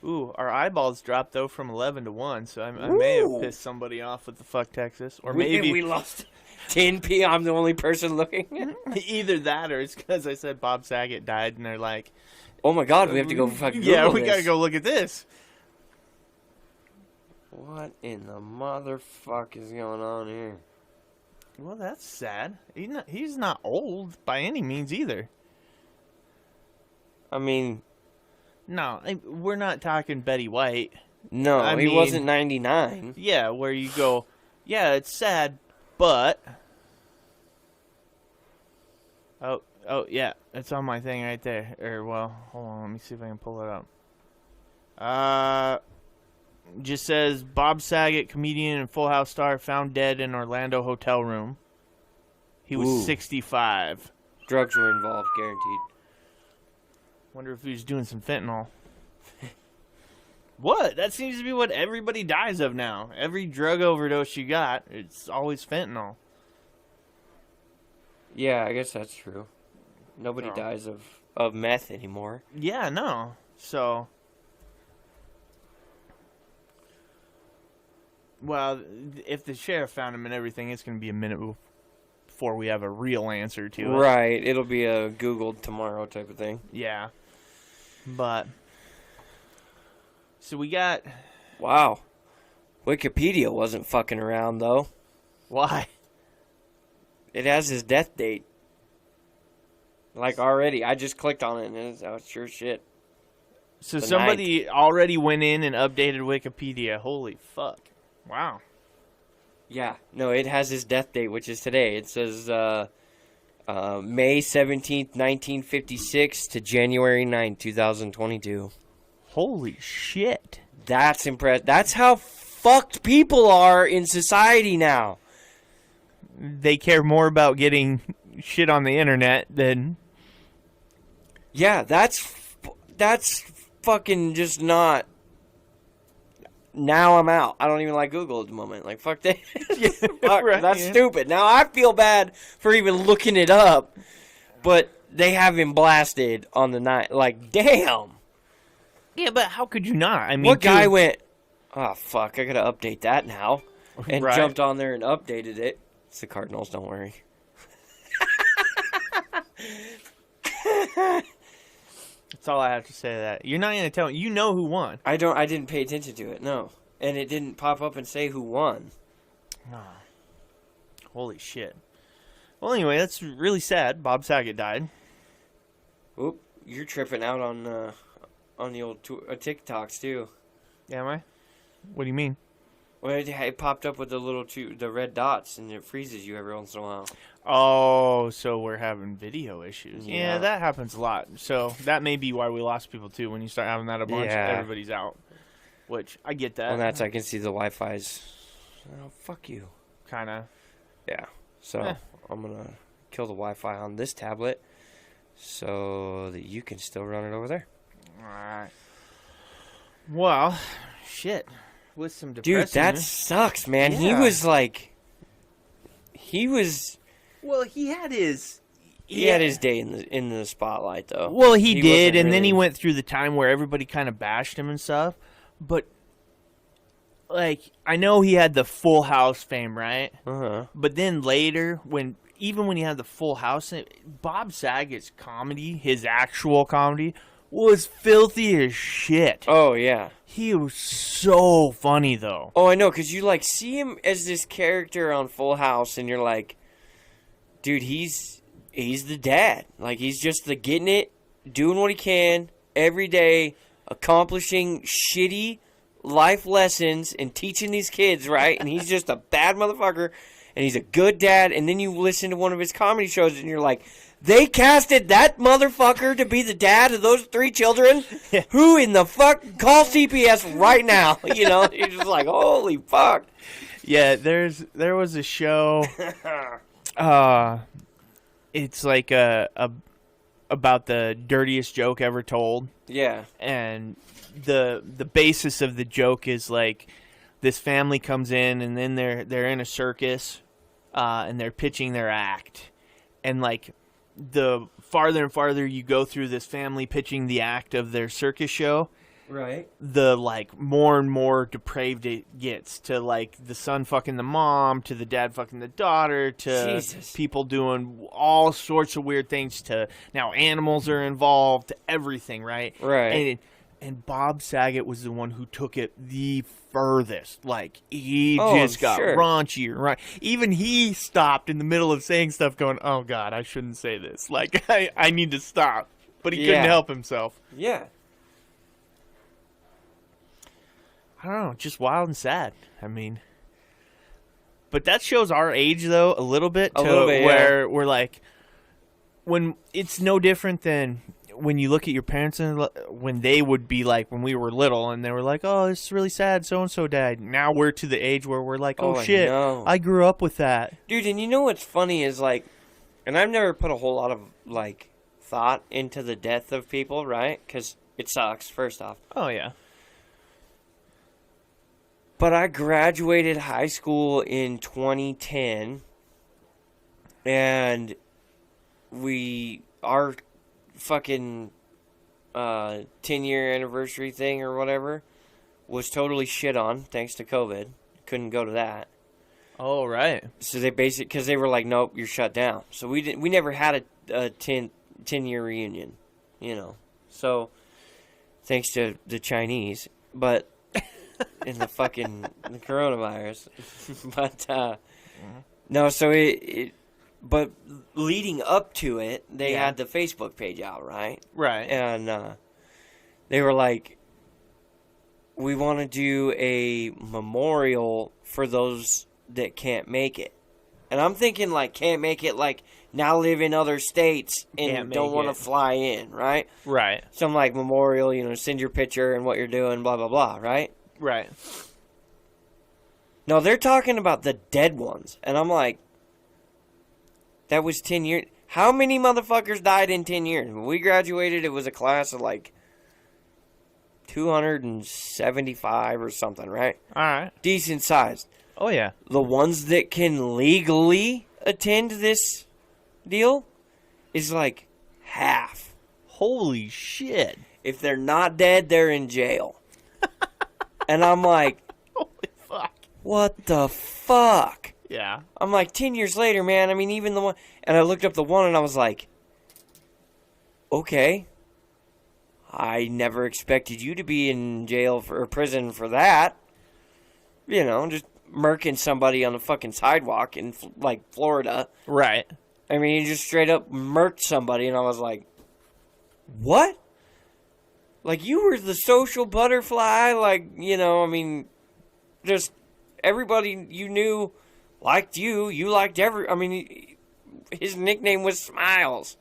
Ooh, our eyeballs dropped, though, from 11 to 1, so I may have pissed somebody off with the fuck Texas. Or maybe... We lost 10p. I'm the only person looking. Either that or it's because I said Bob Saget died, and they're like... Oh, my God, we have to go fucking Google Yeah, we this. got to go look at this. What in the motherfuck is going on here? Well, that's sad. He's not old by any means either. I mean... No, we're not talking Betty White. No, he wasn't 99. Yeah, where you go, yeah, it's sad, but... Oh, yeah, it's on my thing right there. Well, hold on, let me see if I can pull it up. Just says, Bob Saget, comedian and Full House star, found dead in Orlando hotel room. He was 65. Drugs were involved, guaranteed. Wonder if he was doing some fentanyl. What? That seems to be what everybody dies of now. Every drug overdose you got, it's always fentanyl. Yeah, I guess that's true. Nobody dies of meth anymore. Yeah, no. So... Well, if the sheriff found him and everything, it's going to be a minute before we have a real answer to it. Right. It'll be a Googled tomorrow type of thing. Yeah. But... So we got... Wow. Wikipedia wasn't fucking around, though. Why? It has his death date. Already. I just clicked on it, and it's sure shit. So somebody already went in and updated Wikipedia. Holy fuck. Wow. Yeah. No, it has his death date, which is today. It says May 17th, 1956 to January 9th, 2022. Holy shit. That's impressive. That's how fucked people are in society now. They care more about getting shit on the internet than... Yeah, that's fucking just not... Now I'm out. I don't even like Google at the moment. Fuck that. Fuck, right, that's stupid. Now I feel bad for even looking it up, but they have him blasted on the night. Damn. Yeah, but how could you not? I mean, what guy went, oh, fuck, I gotta update that now. and jumped on there and updated it. It's the Cardinals, don't worry. That's all I have to say to that. You're not going to tell me. You know who won. I didn't pay attention to it, no. And it didn't pop up and say who won. Oh. Holy shit. Well, anyway, that's really sad. Bob Saget died. Oop, you're tripping out on the old TikToks, too. Am I? What do you mean? Well, it popped up with the red dots, and it freezes you every once in a while. Oh, so we're having video issues. Yeah. Yeah, that happens a lot. So that may be why we lost people, too. When you start having that a bunch, everybody's out. Which, I get that. Well, that's, I can see the Wi-Fi's, oh, fuck you. Kind of. Yeah. So, I'm going to kill the Wi-Fi on this tablet so that you can still run it over there. All right. Well, shit. With some depressing... Dude, that sucks, man. Yeah. Well, he had his... He had his day in the spotlight, though. Well, he did, and really... then he went through the time where everybody kind of bashed him and stuff. But, like, I know he had the Full House fame, right? Uh-huh. But then later, even when he had the Full House, Bob Saget's comedy, his actual comedy, was filthy as shit. Oh, yeah. He was so funny, though. Oh, I know, because you, like, see him as this character on Full House, and you're like, dude, he's the dad. Like, he's just the getting it, doing what he can, every day, accomplishing shitty life lessons and teaching these kids, right? And he's just a bad motherfucker, and he's a good dad, and then you listen to one of his comedy shows, and you're like... They casted that motherfucker to be the dad of those 3 children? Yeah. Who in the fuck? Call CPS right now. You know, you're just like, holy fuck. Yeah, there was a show. It's like about the dirtiest joke ever told. Yeah. And the basis of the joke is like this family comes in and then they're in a circus and they're pitching their act. And like the farther and farther you go through this family pitching the act of their circus show, right, the like more and more depraved it gets, to like the son fucking the mom, to the dad fucking the daughter, to people doing all sorts of weird things, to now animals are involved, to everything, right? And Bob Saget was the one who took it the furthest. Like, he just got raunchier. Right? Even he stopped in the middle of saying stuff going, oh, God, I shouldn't say this. Like, I need to stop. But he couldn't help himself. Yeah. I don't know. Just wild and sad. I mean. But that shows our age, though, a little bit. Where we're like, when it's no different than... when you look at your parents and when they would be like, when we were little and they were like, oh, it's really sad, so-and-so died. Now we're to the age where we're like, oh shit, I grew up with that. Dude, and you know what's funny is like, and I've never put a whole lot of like thought into the death of people, right? Because it sucks, first off. Oh, yeah. But I graduated high school in 2010 and our fucking 10-year anniversary thing or whatever was totally shit on thanks to COVID. Couldn't go to that. Oh, right. So they because they were like, nope, you're shut down. So we never had a 10-year reunion, you know. So thanks to the Chinese, but in the coronavirus. But no, so but leading up to it, they had the Facebook page out, right? Right. And they were like, we want to do a memorial for those that can't make it. And I'm thinking, like, can't make it, like, now live in other states and don't want to fly in, right? Right. Some, like, memorial, you know, send your picture and what you're doing, blah, blah, blah, right? Right. No, they're talking about the dead ones. And I'm like, that was 10 years. How many motherfuckers died in 10 years? When we graduated, it was a class of like 275 or something, right? All right. Decent sized. Oh, yeah. The ones that can legally attend this deal is like half. Holy shit. If they're not dead, they're in jail. And I'm like, holy fuck. what the fuck? Yeah. I'm like, 10 years later, man, I mean, even the one... And I looked up the one and I was like, okay. I never expected you to be in jail or prison for that. You know, just murking somebody on the fucking sidewalk in, like, Florida. Right. I mean, he just straight up murked somebody, and I was like, what? Like, you were the social butterfly, like, you know, I mean, just everybody you knew liked you. You liked I mean, his nickname was Smiles.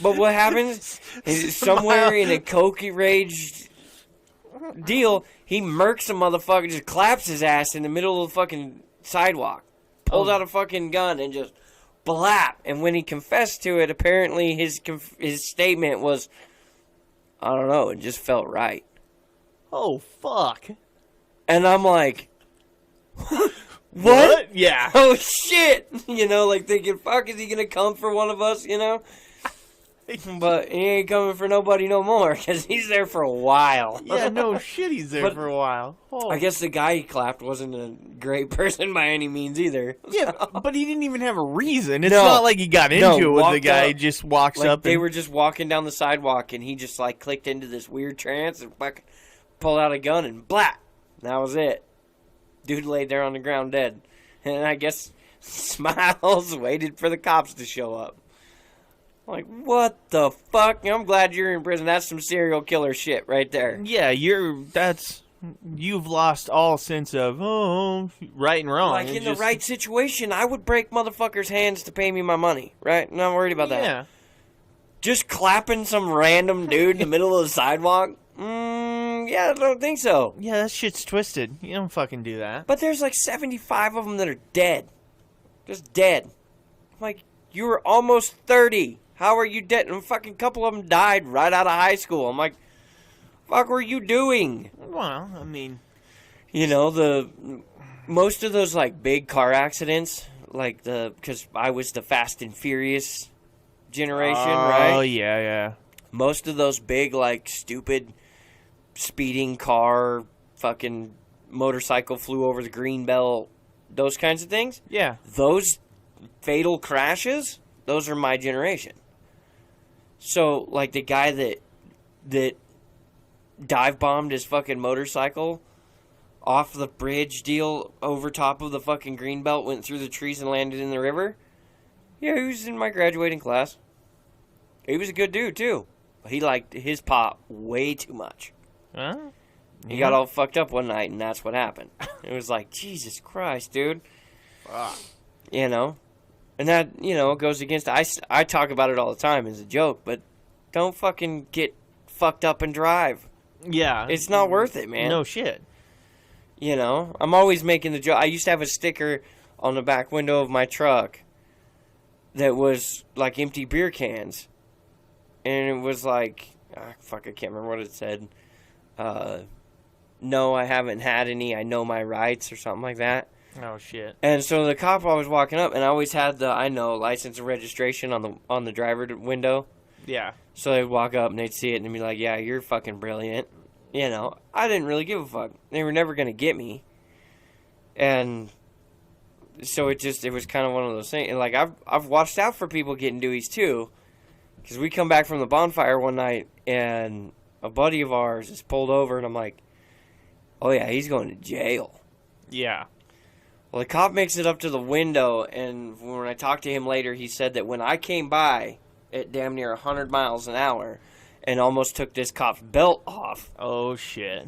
But what happens is somewhere in a coke-raged deal, he murks a motherfucker, just claps his ass in the middle of the fucking sidewalk, pulls out a fucking gun, and just blap. And when he confessed to it, apparently his statement was, I don't know, it just felt right. Oh, fuck. And I'm like, what? Yeah. Oh, shit. You know, like thinking, fuck, is he going to come for one of us, you know? But he ain't coming for nobody no more, because he's there for a while. Yeah, no shit, he's there for a while. Oh. I guess the guy he clapped wasn't a great person by any means either. Yeah, but he didn't even have a reason. It's not like he got into it with the guy. He just walks up. They were just walking down the sidewalk, and he just, like, clicked into this weird trance and fucking pulled out a gun and blah. That was it. Dude laid there on the ground dead. And I guess Smiles waited for the cops to show up. Like, what the fuck? I'm glad you're in prison. That's some serial killer shit right there. Yeah, you've lost all sense of, right and wrong. Like, in the right situation, I would break motherfuckers' hands to pay me my money, right? I'm not worried about that. Yeah. Just clapping some random dude in the middle of the sidewalk? Yeah, I don't think so. Yeah, that shit's twisted. You don't fucking do that. But there's like 75 of them that are dead. Just dead. I'm like, you were almost 30. How are you dead? And a fucking couple of them died right out of high school. I'm like, fuck were you doing? Well, I mean, you know, most of those like big car accidents, like because I was the Fast and Furious generation, right? Oh, yeah. Most of those big, like, stupid speeding car, fucking motorcycle flew over the green belt, those kinds of things. Yeah. Those fatal crashes, those are my generation. So, like, the guy that dive bombed his fucking motorcycle off the bridge deal over top of the fucking green belt, went through the trees and landed in the river. Yeah, he was in my graduating class. He was a good dude, too. He liked his pop way too much. Huh? He got all fucked up one night, and that's what happened. It was like, Jesus Christ, dude. Fuck. You know? And that, you know, goes against... I talk about it all the time as a joke, but don't fucking get fucked up and drive. Yeah. It's not worth it, man. No shit. You know? I'm always making the joke. I used to have a sticker on the back window of my truck that was, like, empty beer cans. And it was like... I can't remember what it said. No, I haven't had any. I know my rights or something like that. Oh, shit. And so the cop always walking up, and I always had the, license and registration on the driver window. Yeah. So they'd walk up, and they'd see it, and be like, yeah, you're fucking brilliant. You know, I didn't really give a fuck. They were never going to get me. And so it was kind of one of those things. And, like, I've watched out for people getting doohies, too. Because we come back from the bonfire one night, and a buddy of ours is pulled over, and I'm like, oh, yeah, he's going to jail. Yeah. Well, the cop makes it up to the window, and when I talked to him later, he said that when I came by at damn near 100 miles an hour and almost took this cop's belt off. Oh, shit.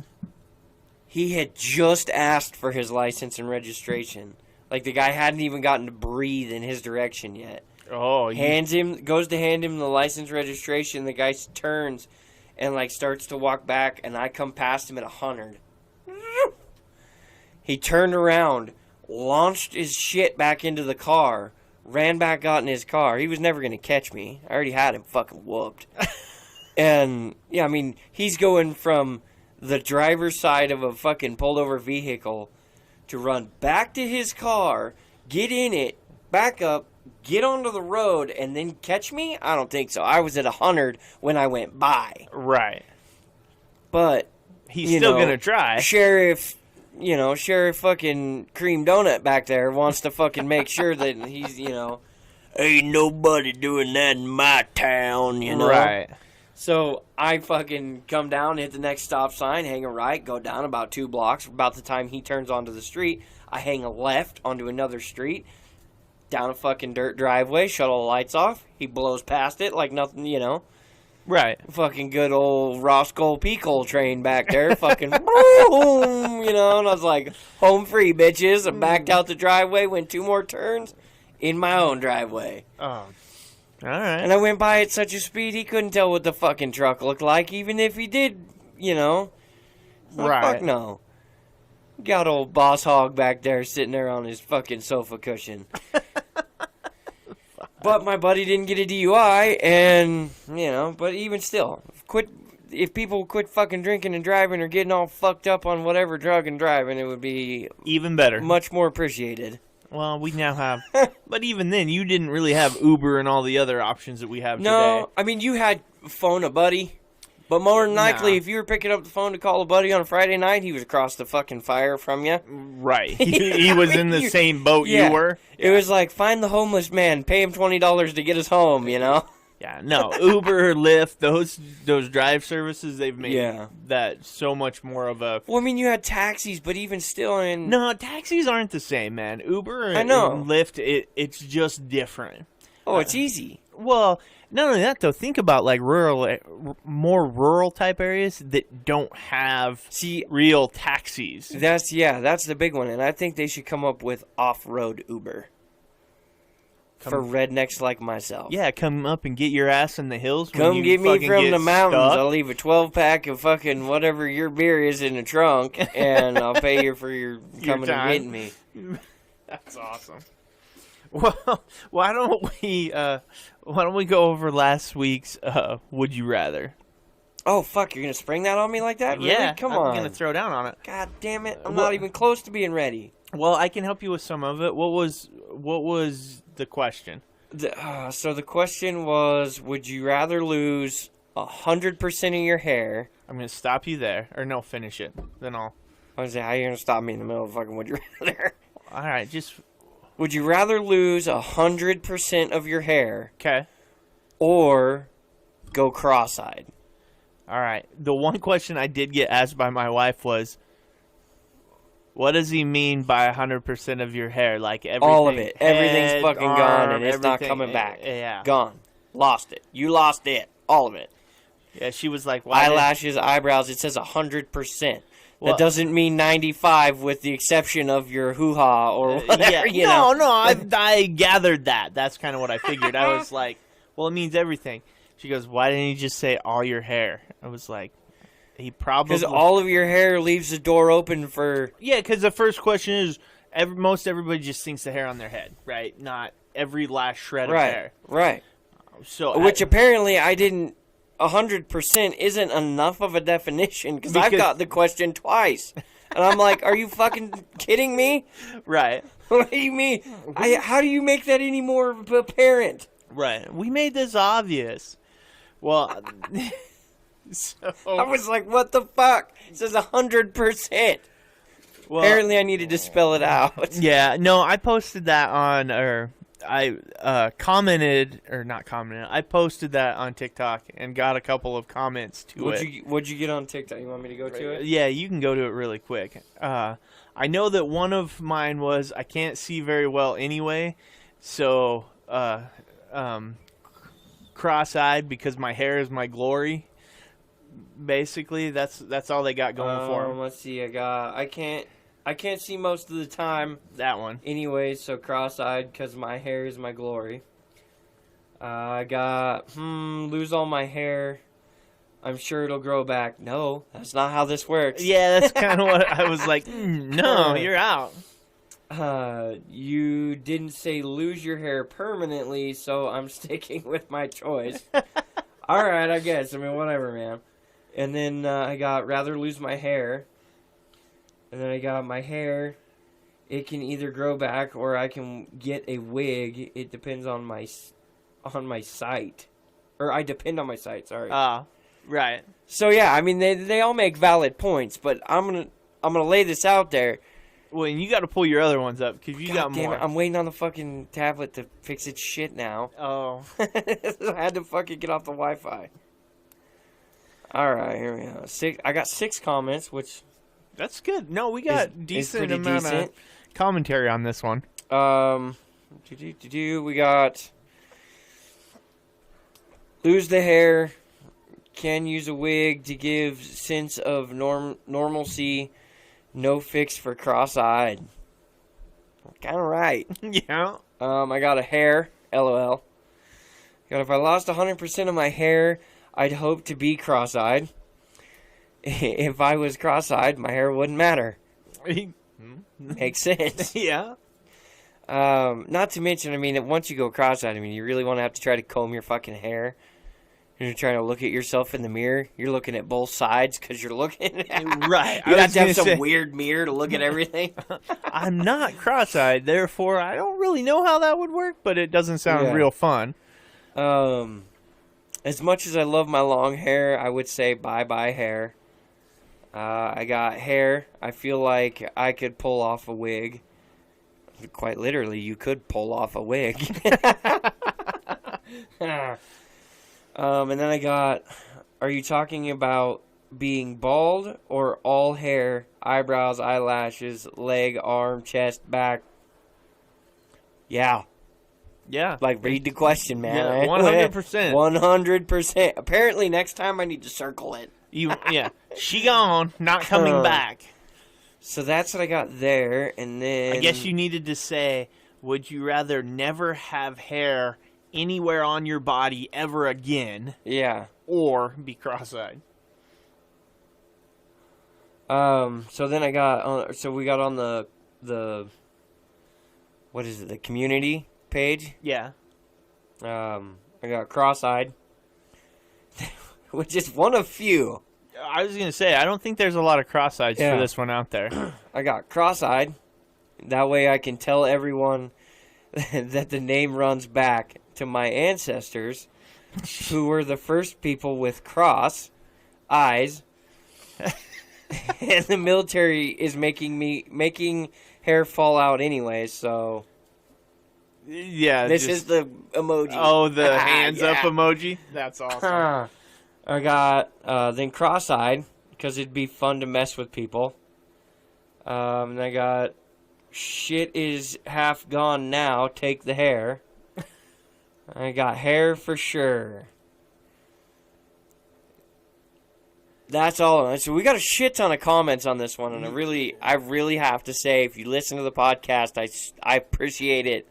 He had just asked for his license and registration. Like, the guy hadn't even gotten to breathe in his direction yet. Oh, goes to hand him the license registration. The guy turns and, like, starts to walk back, and I come past him at 100. He turned around, launched his shit back into the car, ran back out in his car. He was never going to catch me. I already had him fucking whooped. And, yeah, I mean, he's going from the driver's side of a fucking pulled over vehicle to run back to his car, get in it, back up, get onto the road, and then catch me? I don't think so. I was at 100 when I went by. Right. But he's still going to try. Sheriff Sheriff fucking Cream Donut back there wants to fucking make sure that he's, ain't nobody doing that in my town, Right. So I fucking come down, hit the next stop sign, hang a right, go down about 2 blocks. About the time he turns onto the street, I hang a left onto another street, down a fucking dirt driveway, shut all the lights off. He blows past it like nothing, Right. Fucking good old Roscoe Peakle train back there, fucking boom, and I was like, home free, bitches. I backed out the driveway, went 2 more turns in my own driveway. Oh, all right. And I went by at such a speed he couldn't tell what the fucking truck looked like, even if he did, Right. Fuck no. Got old Boss Hog back there sitting there on his fucking sofa cushion. But my buddy didn't get a DUI, and, but even still, if people quit fucking drinking and driving or getting all fucked up on whatever drug and driving, it would be even better. Much more appreciated. Well, we now have, but even then, you didn't really have Uber and all the other options that we have today. No, I mean, you had phone a buddy, but more than likely, if you were picking up the phone to call a buddy on a Friday night, he was across the fucking fire from you. Right. He was in the same boat you were. It was like, find the homeless man, pay him $20 to get us home, Yeah, no, Uber, Lyft, those drive services, they've made that so much more of a... Well, I mean, you had taxis, but even still... No, taxis aren't the same, man. Uber and Lyft, it's just different. Oh, it's easy. Well, not only that, though, think about, like, more rural type areas that don't have real taxis. That's the big one, and I think they should come up with off-road Uber. For rednecks like myself. Yeah, come up and get your ass in the hills. Come get me from the mountains. I'll leave a 12-pack of fucking whatever your beer is in the trunk, and I'll pay you for your coming and getting me. That's awesome. Well, why don't we go over last week's Would You Rather? Oh, fuck, you're going to spring that on me like that? Really? Yeah, Come on. I'm going to throw down on it. God damn it. I'm not even close to being ready. Well, I can help you with some of it. What was the question? So the question was, would you rather lose 100% of your hair? I'm going to stop you there. Or no, finish it. Then I'll... I was saying, how are you going to stop me in the middle of fucking would you rather? All right, just... Would you rather lose 100% of your hair? Okay. Or go cross-eyed? All right. The one question I did get asked by my wife was, what does he mean by 100% of your hair? Like everything? All of it. Everything's fucking gone, and it's not everything, coming back. Yeah. Gone. Lost it. You lost it. All of it. Yeah, she was like, why eyelashes, eyebrows, it says 100%. That doesn't mean 95 with the exception of your hoo-ha or whatever, No, I gathered that. That's kind of what I figured. I was like, well, it means everything. She goes, why didn't he just say all your hair? I was like, he probably... Because all of your hair leaves the door open for... Yeah, because the first question is, most everybody just thinks the hair on their head, right? Not every last shred of hair. Right. So which apparently I didn't... 100% isn't enough of a definition because I've got the question twice. And I'm like, are you fucking kidding me? Right. What do you mean? How do you make that any more apparent? Right. We made this obvious. Well, so... I was like, what the fuck? It says 100%. Well, apparently I needed to spell it out. Yeah. No, I posted that on... I commented, or not commented, I posted that on TikTok and got a couple of comments to it. What'd you get on TikTok? You want me to go to it? Yeah, you can go to it really quick. I know that one of mine was, I can't see very well anyway, so cross-eyed because my hair is my glory. Basically, that's all they got going for them. Let's see, I can't see most of the time. That one. Anyway, so cross-eyed because my hair is my glory. I got, lose all my hair. I'm sure it'll grow back. No, that's not how this works. Yeah, that's kind of what I was like, no, you're out. You didn't say lose your hair permanently, so I'm sticking with my choice. All right, I guess. I mean, whatever, man. And then I got rather lose my hair. And then I got my hair. It can either grow back or I can get a wig. It depends on my site. Or I depend on my site, sorry. Right. So yeah, I mean they all make valid points, but I'm I'm gonna lay this out there. Well, and you got to pull your other ones up because you got damn more. it, I'm waiting on the fucking tablet to fix its shit now. Oh. I had to fucking get off the Wi-Fi. All right, here we go. I got 6 comments, which that's good. No, we got decent amount of commentary on this one. We got lose the hair, can use a wig to give sense of normalcy, no fix for cross-eyed. Kind of right. Yeah. I got a hair, LOL. Got if I lost 100% of my hair, I'd hope to be cross-eyed. If I was cross-eyed, my hair wouldn't matter. Makes sense. Yeah. Not to mention, I mean, once you go cross-eyed, I mean, you really want to have to try to comb your fucking hair. You're trying to look at yourself in the mirror. You're looking at both sides because you're looking. Right. You have to have some weird mirror to look at everything. I'm not cross-eyed, therefore I don't really know how that would work, but it doesn't sound real fun. As much as I love my long hair, I would say bye-bye hair. I got hair. I feel like I could pull off a wig. Quite literally, you could pull off a wig. And then I got, are you talking about being bald or all hair, eyebrows, eyelashes, leg, arm, chest, back? Yeah. Yeah. Like, read the question, man. Yeah, 100%. 100%. Apparently, next time I need to circle it. Yeah. She gone, not coming back. So that's what I got there, and then... I guess you needed to say, would you rather never have hair anywhere on your body ever again? Yeah. Or be cross-eyed? So then I got... so we got on the... What is it? The community page? Yeah. I got cross-eyed. Which is one of few. I was going to say, I don't think there's a lot of cross-eyed for this one out there. I got cross-eyed. That way I can tell everyone that the name runs back to my ancestors, who were the first people with cross eyes. And the military is making hair fall out anyway, so... Yeah. This is the emoji. Oh, the hands up emoji? That's awesome. I got then cross-eyed because it'd be fun to mess with people. And I got shit is half gone now. Take the hair. I got hair for sure. That's all. So we got a shit ton of comments on this one, and I really have to say, if you listen to the podcast, I appreciate it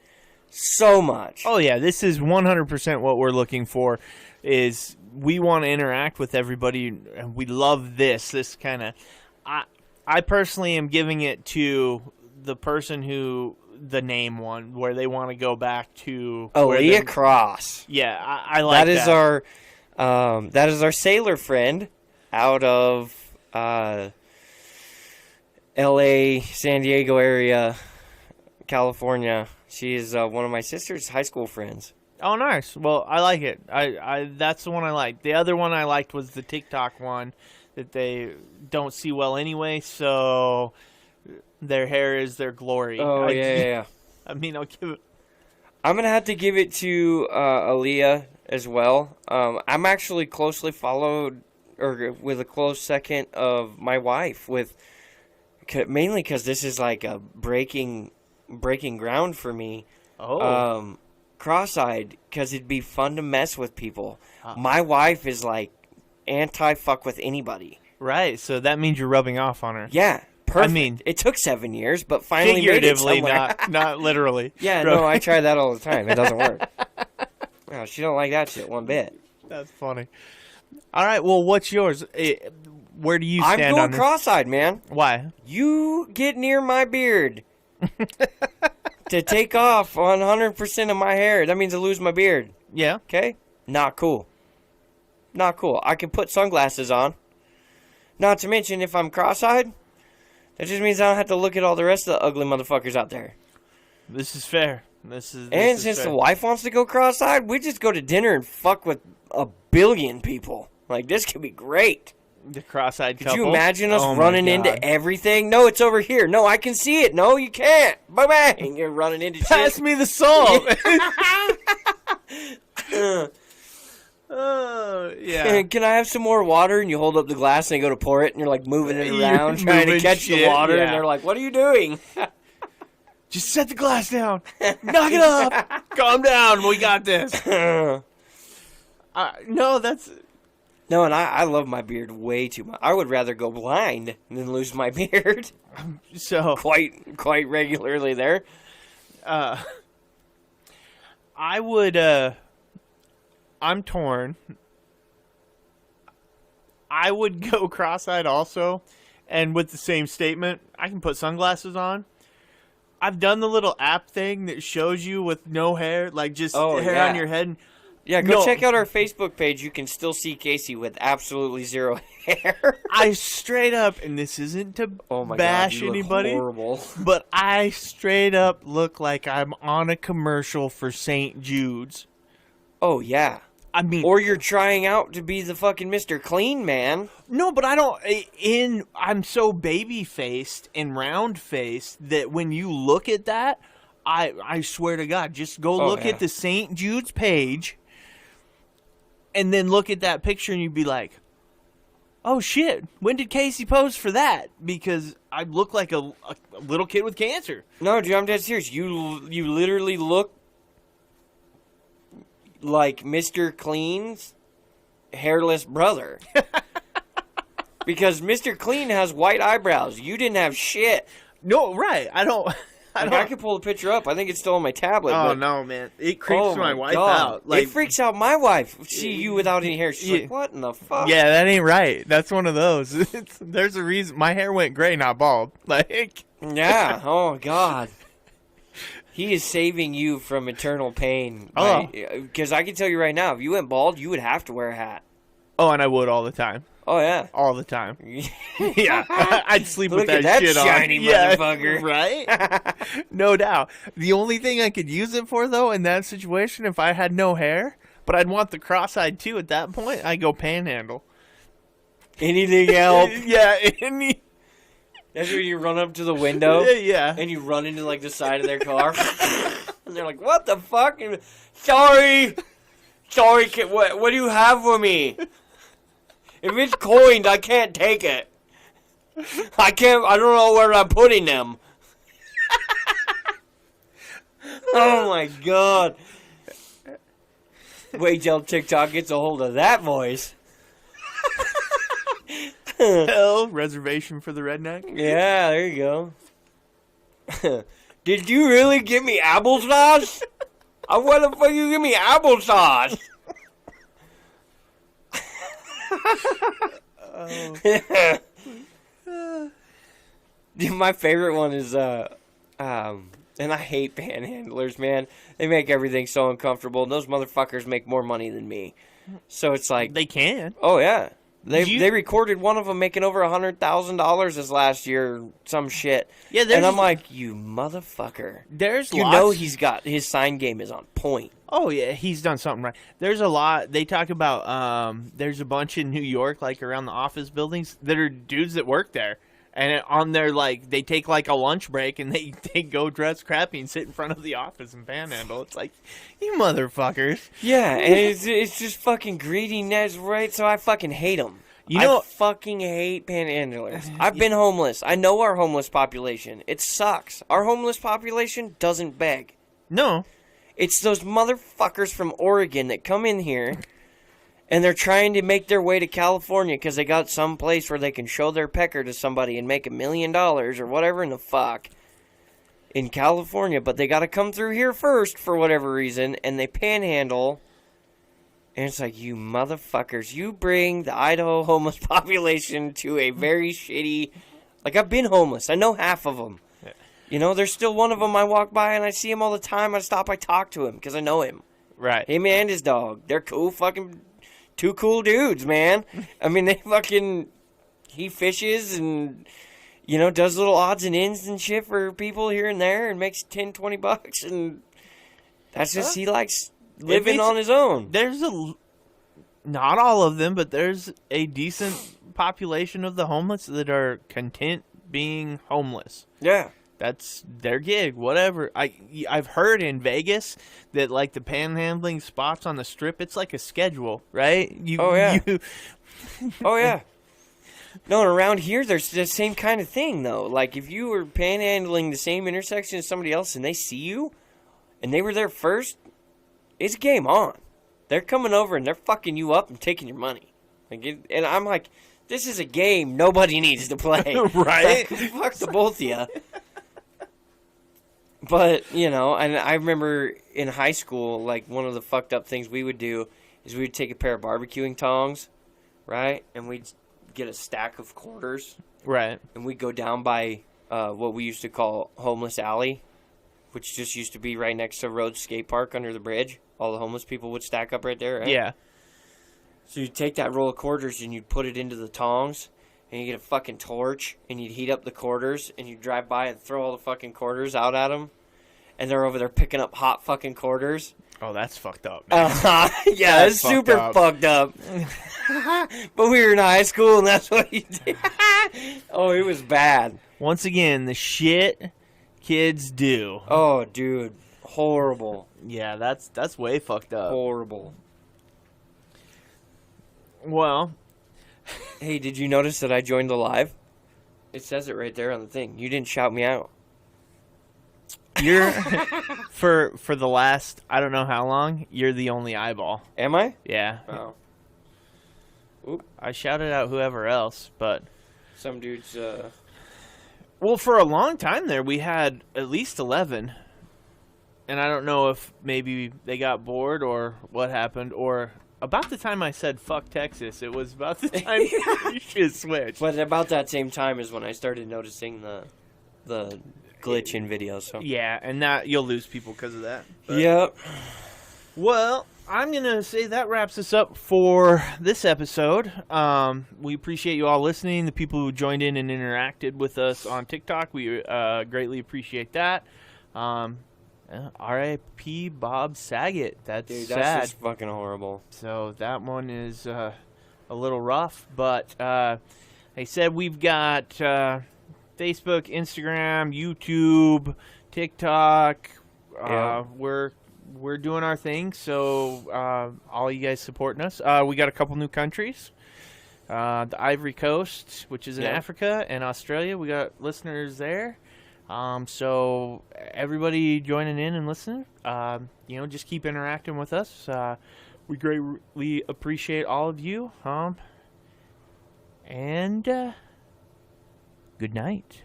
so much. Oh yeah, this is 100% what we're looking for. Is we want to interact with everybody, and we love this kind of... I personally am giving it to the person who the name one, where they want to go back to... Aaliyah Cross. Yeah, I like that. That is our sailor friend out of L.A., San Diego area, California. She is one of my sister's high school friends. Oh, nice. Well, I like it. I that's the one I liked. The other one I liked was the TikTok one that they don't see well anyway, so their hair is their glory. Oh, yeah. I mean, I'll give it... I'm going to have to give it to Aaliyah as well. I'm actually closely followed, or with a close second of my wife, mainly because this is like a breaking ground for me. Oh. Cross-eyed, because it'd be fun to mess with people. My wife is like anti-fuck with anybody. Right, so that means you're rubbing off on her. Yeah, perfect. I mean, it took 7 years, but finally made it somewhere. not literally. Yeah, no, I try that all the time. It doesn't work. No, she don't like that shit one bit. That's funny. All right, well, what's yours? Where do you stand on this? I'm going cross-eyed, man. Why? You get near my beard. To take off 100% of my hair, that means I lose my beard. Yeah. Okay? Not cool. Not cool. I can put sunglasses on. Not to mention, if I'm cross-eyed, that just means I don't have to look at all the rest of the ugly motherfuckers out there. This is fair. Since the wife wants to go cross-eyed, we just go to dinner and fuck with a billion people. Like, this could be great. The cross-eyed couple. Could you imagine us running into everything? No, it's over here. No, I can see it. No, you can't. Bang, bang. You're running into shit. Pass me the salt. Yeah. Can I have some more water? And you hold up the glass and they go to pour it, and you're like moving it around, trying to catch the water, and they're like, "What are you doing?" Just set the glass down. Knock it up. Calm down. We got this. No, that's... No, and I love my beard way too much. I would rather go blind than lose my beard. So... Quite regularly there. I would, I'm torn. I would go cross-eyed also, and with the same statement, I can put sunglasses on. I've done the little app thing that shows you with no hair, like just hair on your head. Yeah, go check out our Facebook page. You can still see Casey with absolutely zero hair. I straight up, and this isn't to bash anybody, horrible. But I straight up look like I'm on a commercial for St. Jude's. Oh, yeah. I mean... Or you're trying out to be the fucking Mr. Clean Man. No, but I don't... I'm so baby-faced and round-faced that when you look at that, I swear to God, just go look at the St. Jude's page... And then look at that picture and you'd be like, oh shit, when did Casey pose for that? Because I look like a little kid with cancer. No, dude, I'm dead serious. You literally look like Mr. Clean's hairless brother. Because Mr. Clean has white eyebrows. You didn't have shit. No, right. I could pull the picture up. I think it's still on my tablet. Oh, no, man. It creeps my wife out. Like, it freaks out my wife. See you without any hair. She's like, what in the fuck? Yeah, that ain't right. That's one of those. There's a reason. My hair went gray, not bald. Like. Yeah. Oh, God. He is saving you from eternal pain. Oh. Because I can tell you right now, if you went bald, you would have to wear a hat. Oh, and I would all the time. Oh, yeah. All the time. Yeah. I'd sleep with that shit on. Shiny motherfucker. Right? No doubt. The only thing I could use it for, though, in that situation, if I had no hair, but I'd want the cross-eyed, too, at that point, I'd go panhandle. Anything else? Yeah, That's when you run up to the window. Yeah. And you run into, like, the side of their car. And they're like, what the fuck? Sorry. Sorry, kid. What do you have for me? If it's coined, I can't take it. I don't know where I'm putting them. Oh my God. Wait till TikTok gets a hold of that voice. Hell, reservation for the redneck? Yeah, there you go. Did you really give me applesauce? Why the fuck you give me applesauce? Dude, my favorite one is and I hate panhandlers, man. They make everything so uncomfortable, and those motherfuckers make more money than me. So it's like they can. Oh yeah, they recorded one of them making over $100,000 this last year, some shit. Yeah, and I'm like, you motherfucker. He's got his sign game is on point. Oh, yeah, he's done something right. There's a lot. They talk about there's a bunch in New York, like around the office buildings, that are dudes that work there. And on their, like, they take, like, a lunch break, and they go dress crappy and sit in front of the office and panhandle. It's like, you motherfuckers. Yeah, and it's just fucking greediness, right? So I fucking hate them. I fucking hate panhandlers. I've been homeless. I know our homeless population. It sucks. Our homeless population doesn't beg. No. It's those motherfuckers from Oregon that come in here, and they're trying to make their way to California because they got some place where they can show their pecker to somebody and make $1 million or whatever in the fuck in California. But they got to come through here first for whatever reason, and they panhandle. And it's like, you motherfuckers, you bring the Idaho homeless population to a very shitty... Like, I've been homeless. I know half of them. You know, there's still one of them I walk by and I see him all the time. I stop, I talk to him because I know him. Right. Him and his dog. They're cool fucking... Two cool dudes, man. I mean, he fishes and, you know, does little odds and ends and shit for people here and there and makes $10-$20 and that's just, he likes living on his own. Not all of them, but there's a decent population of the homeless that are content being homeless. Yeah. That's their gig, whatever. I've heard in Vegas that, like, the panhandling spots on the Strip, it's like a schedule, right? Oh, yeah. No, around here, there's the same kind of thing, though. Like, if you were panhandling the same intersection as somebody else and they see you, and they were there first, it's game on. They're coming over and they're fucking you up and taking your money. And I'm like, this is a game nobody needs to play. Right? Fuck the both of you. But, you know, and I remember in high school, like, one of the fucked up things we would do is we'd take a pair of barbecuing tongs, right? And we'd get a stack of quarters. Right. And we'd go down by what we used to call Homeless Alley, which just used to be right next to Rhodes Skate Park under the bridge. All the homeless people would stack up right there, right? Yeah. So you'd take that roll of quarters and you'd put it into the tongs, and you get a fucking torch, and you'd heat up the quarters, and you'd drive by and throw all the fucking quarters out at them, and they're over there picking up hot fucking quarters. Oh, that's fucked up, man. Yeah, it's super fucked up. But we were in high school, and that's what you did. Oh, it was bad. Once again, the shit kids do. Oh, dude. Horrible. Yeah, that's way fucked up. Horrible. Well... Hey, did you notice that I joined the live? It says it right there on the thing. You didn't shout me out. You're for the last I don't know how long, you're the only eyeball. Am I? Yeah. Oh. Oop. I shouted out whoever else, but some dudes well, for a long time there we had at least 11. And I don't know if maybe they got bored or what happened, or about the time I said fuck Texas, it was about the time you should switch. But about that same time is when I started noticing the glitch in videos. So. Yeah, and that you'll lose people because of that. But. Yep. Well, I'm going to say that wraps us up for this episode. We appreciate you all listening, the people who joined in and interacted with us on TikTok. We greatly appreciate that. R.I.P. Bob Saget. That's Dude, sad. that's just fucking horrible. So that one is a little rough. But they said we've got Facebook, Instagram, YouTube, TikTok. Yeah. We're doing our thing. So all you guys supporting us. We got a couple new countries. The Ivory Coast, which is in Africa, and Australia. We got listeners there. So everybody joining in and listening, just keep interacting with us. We greatly appreciate all of you. And good night.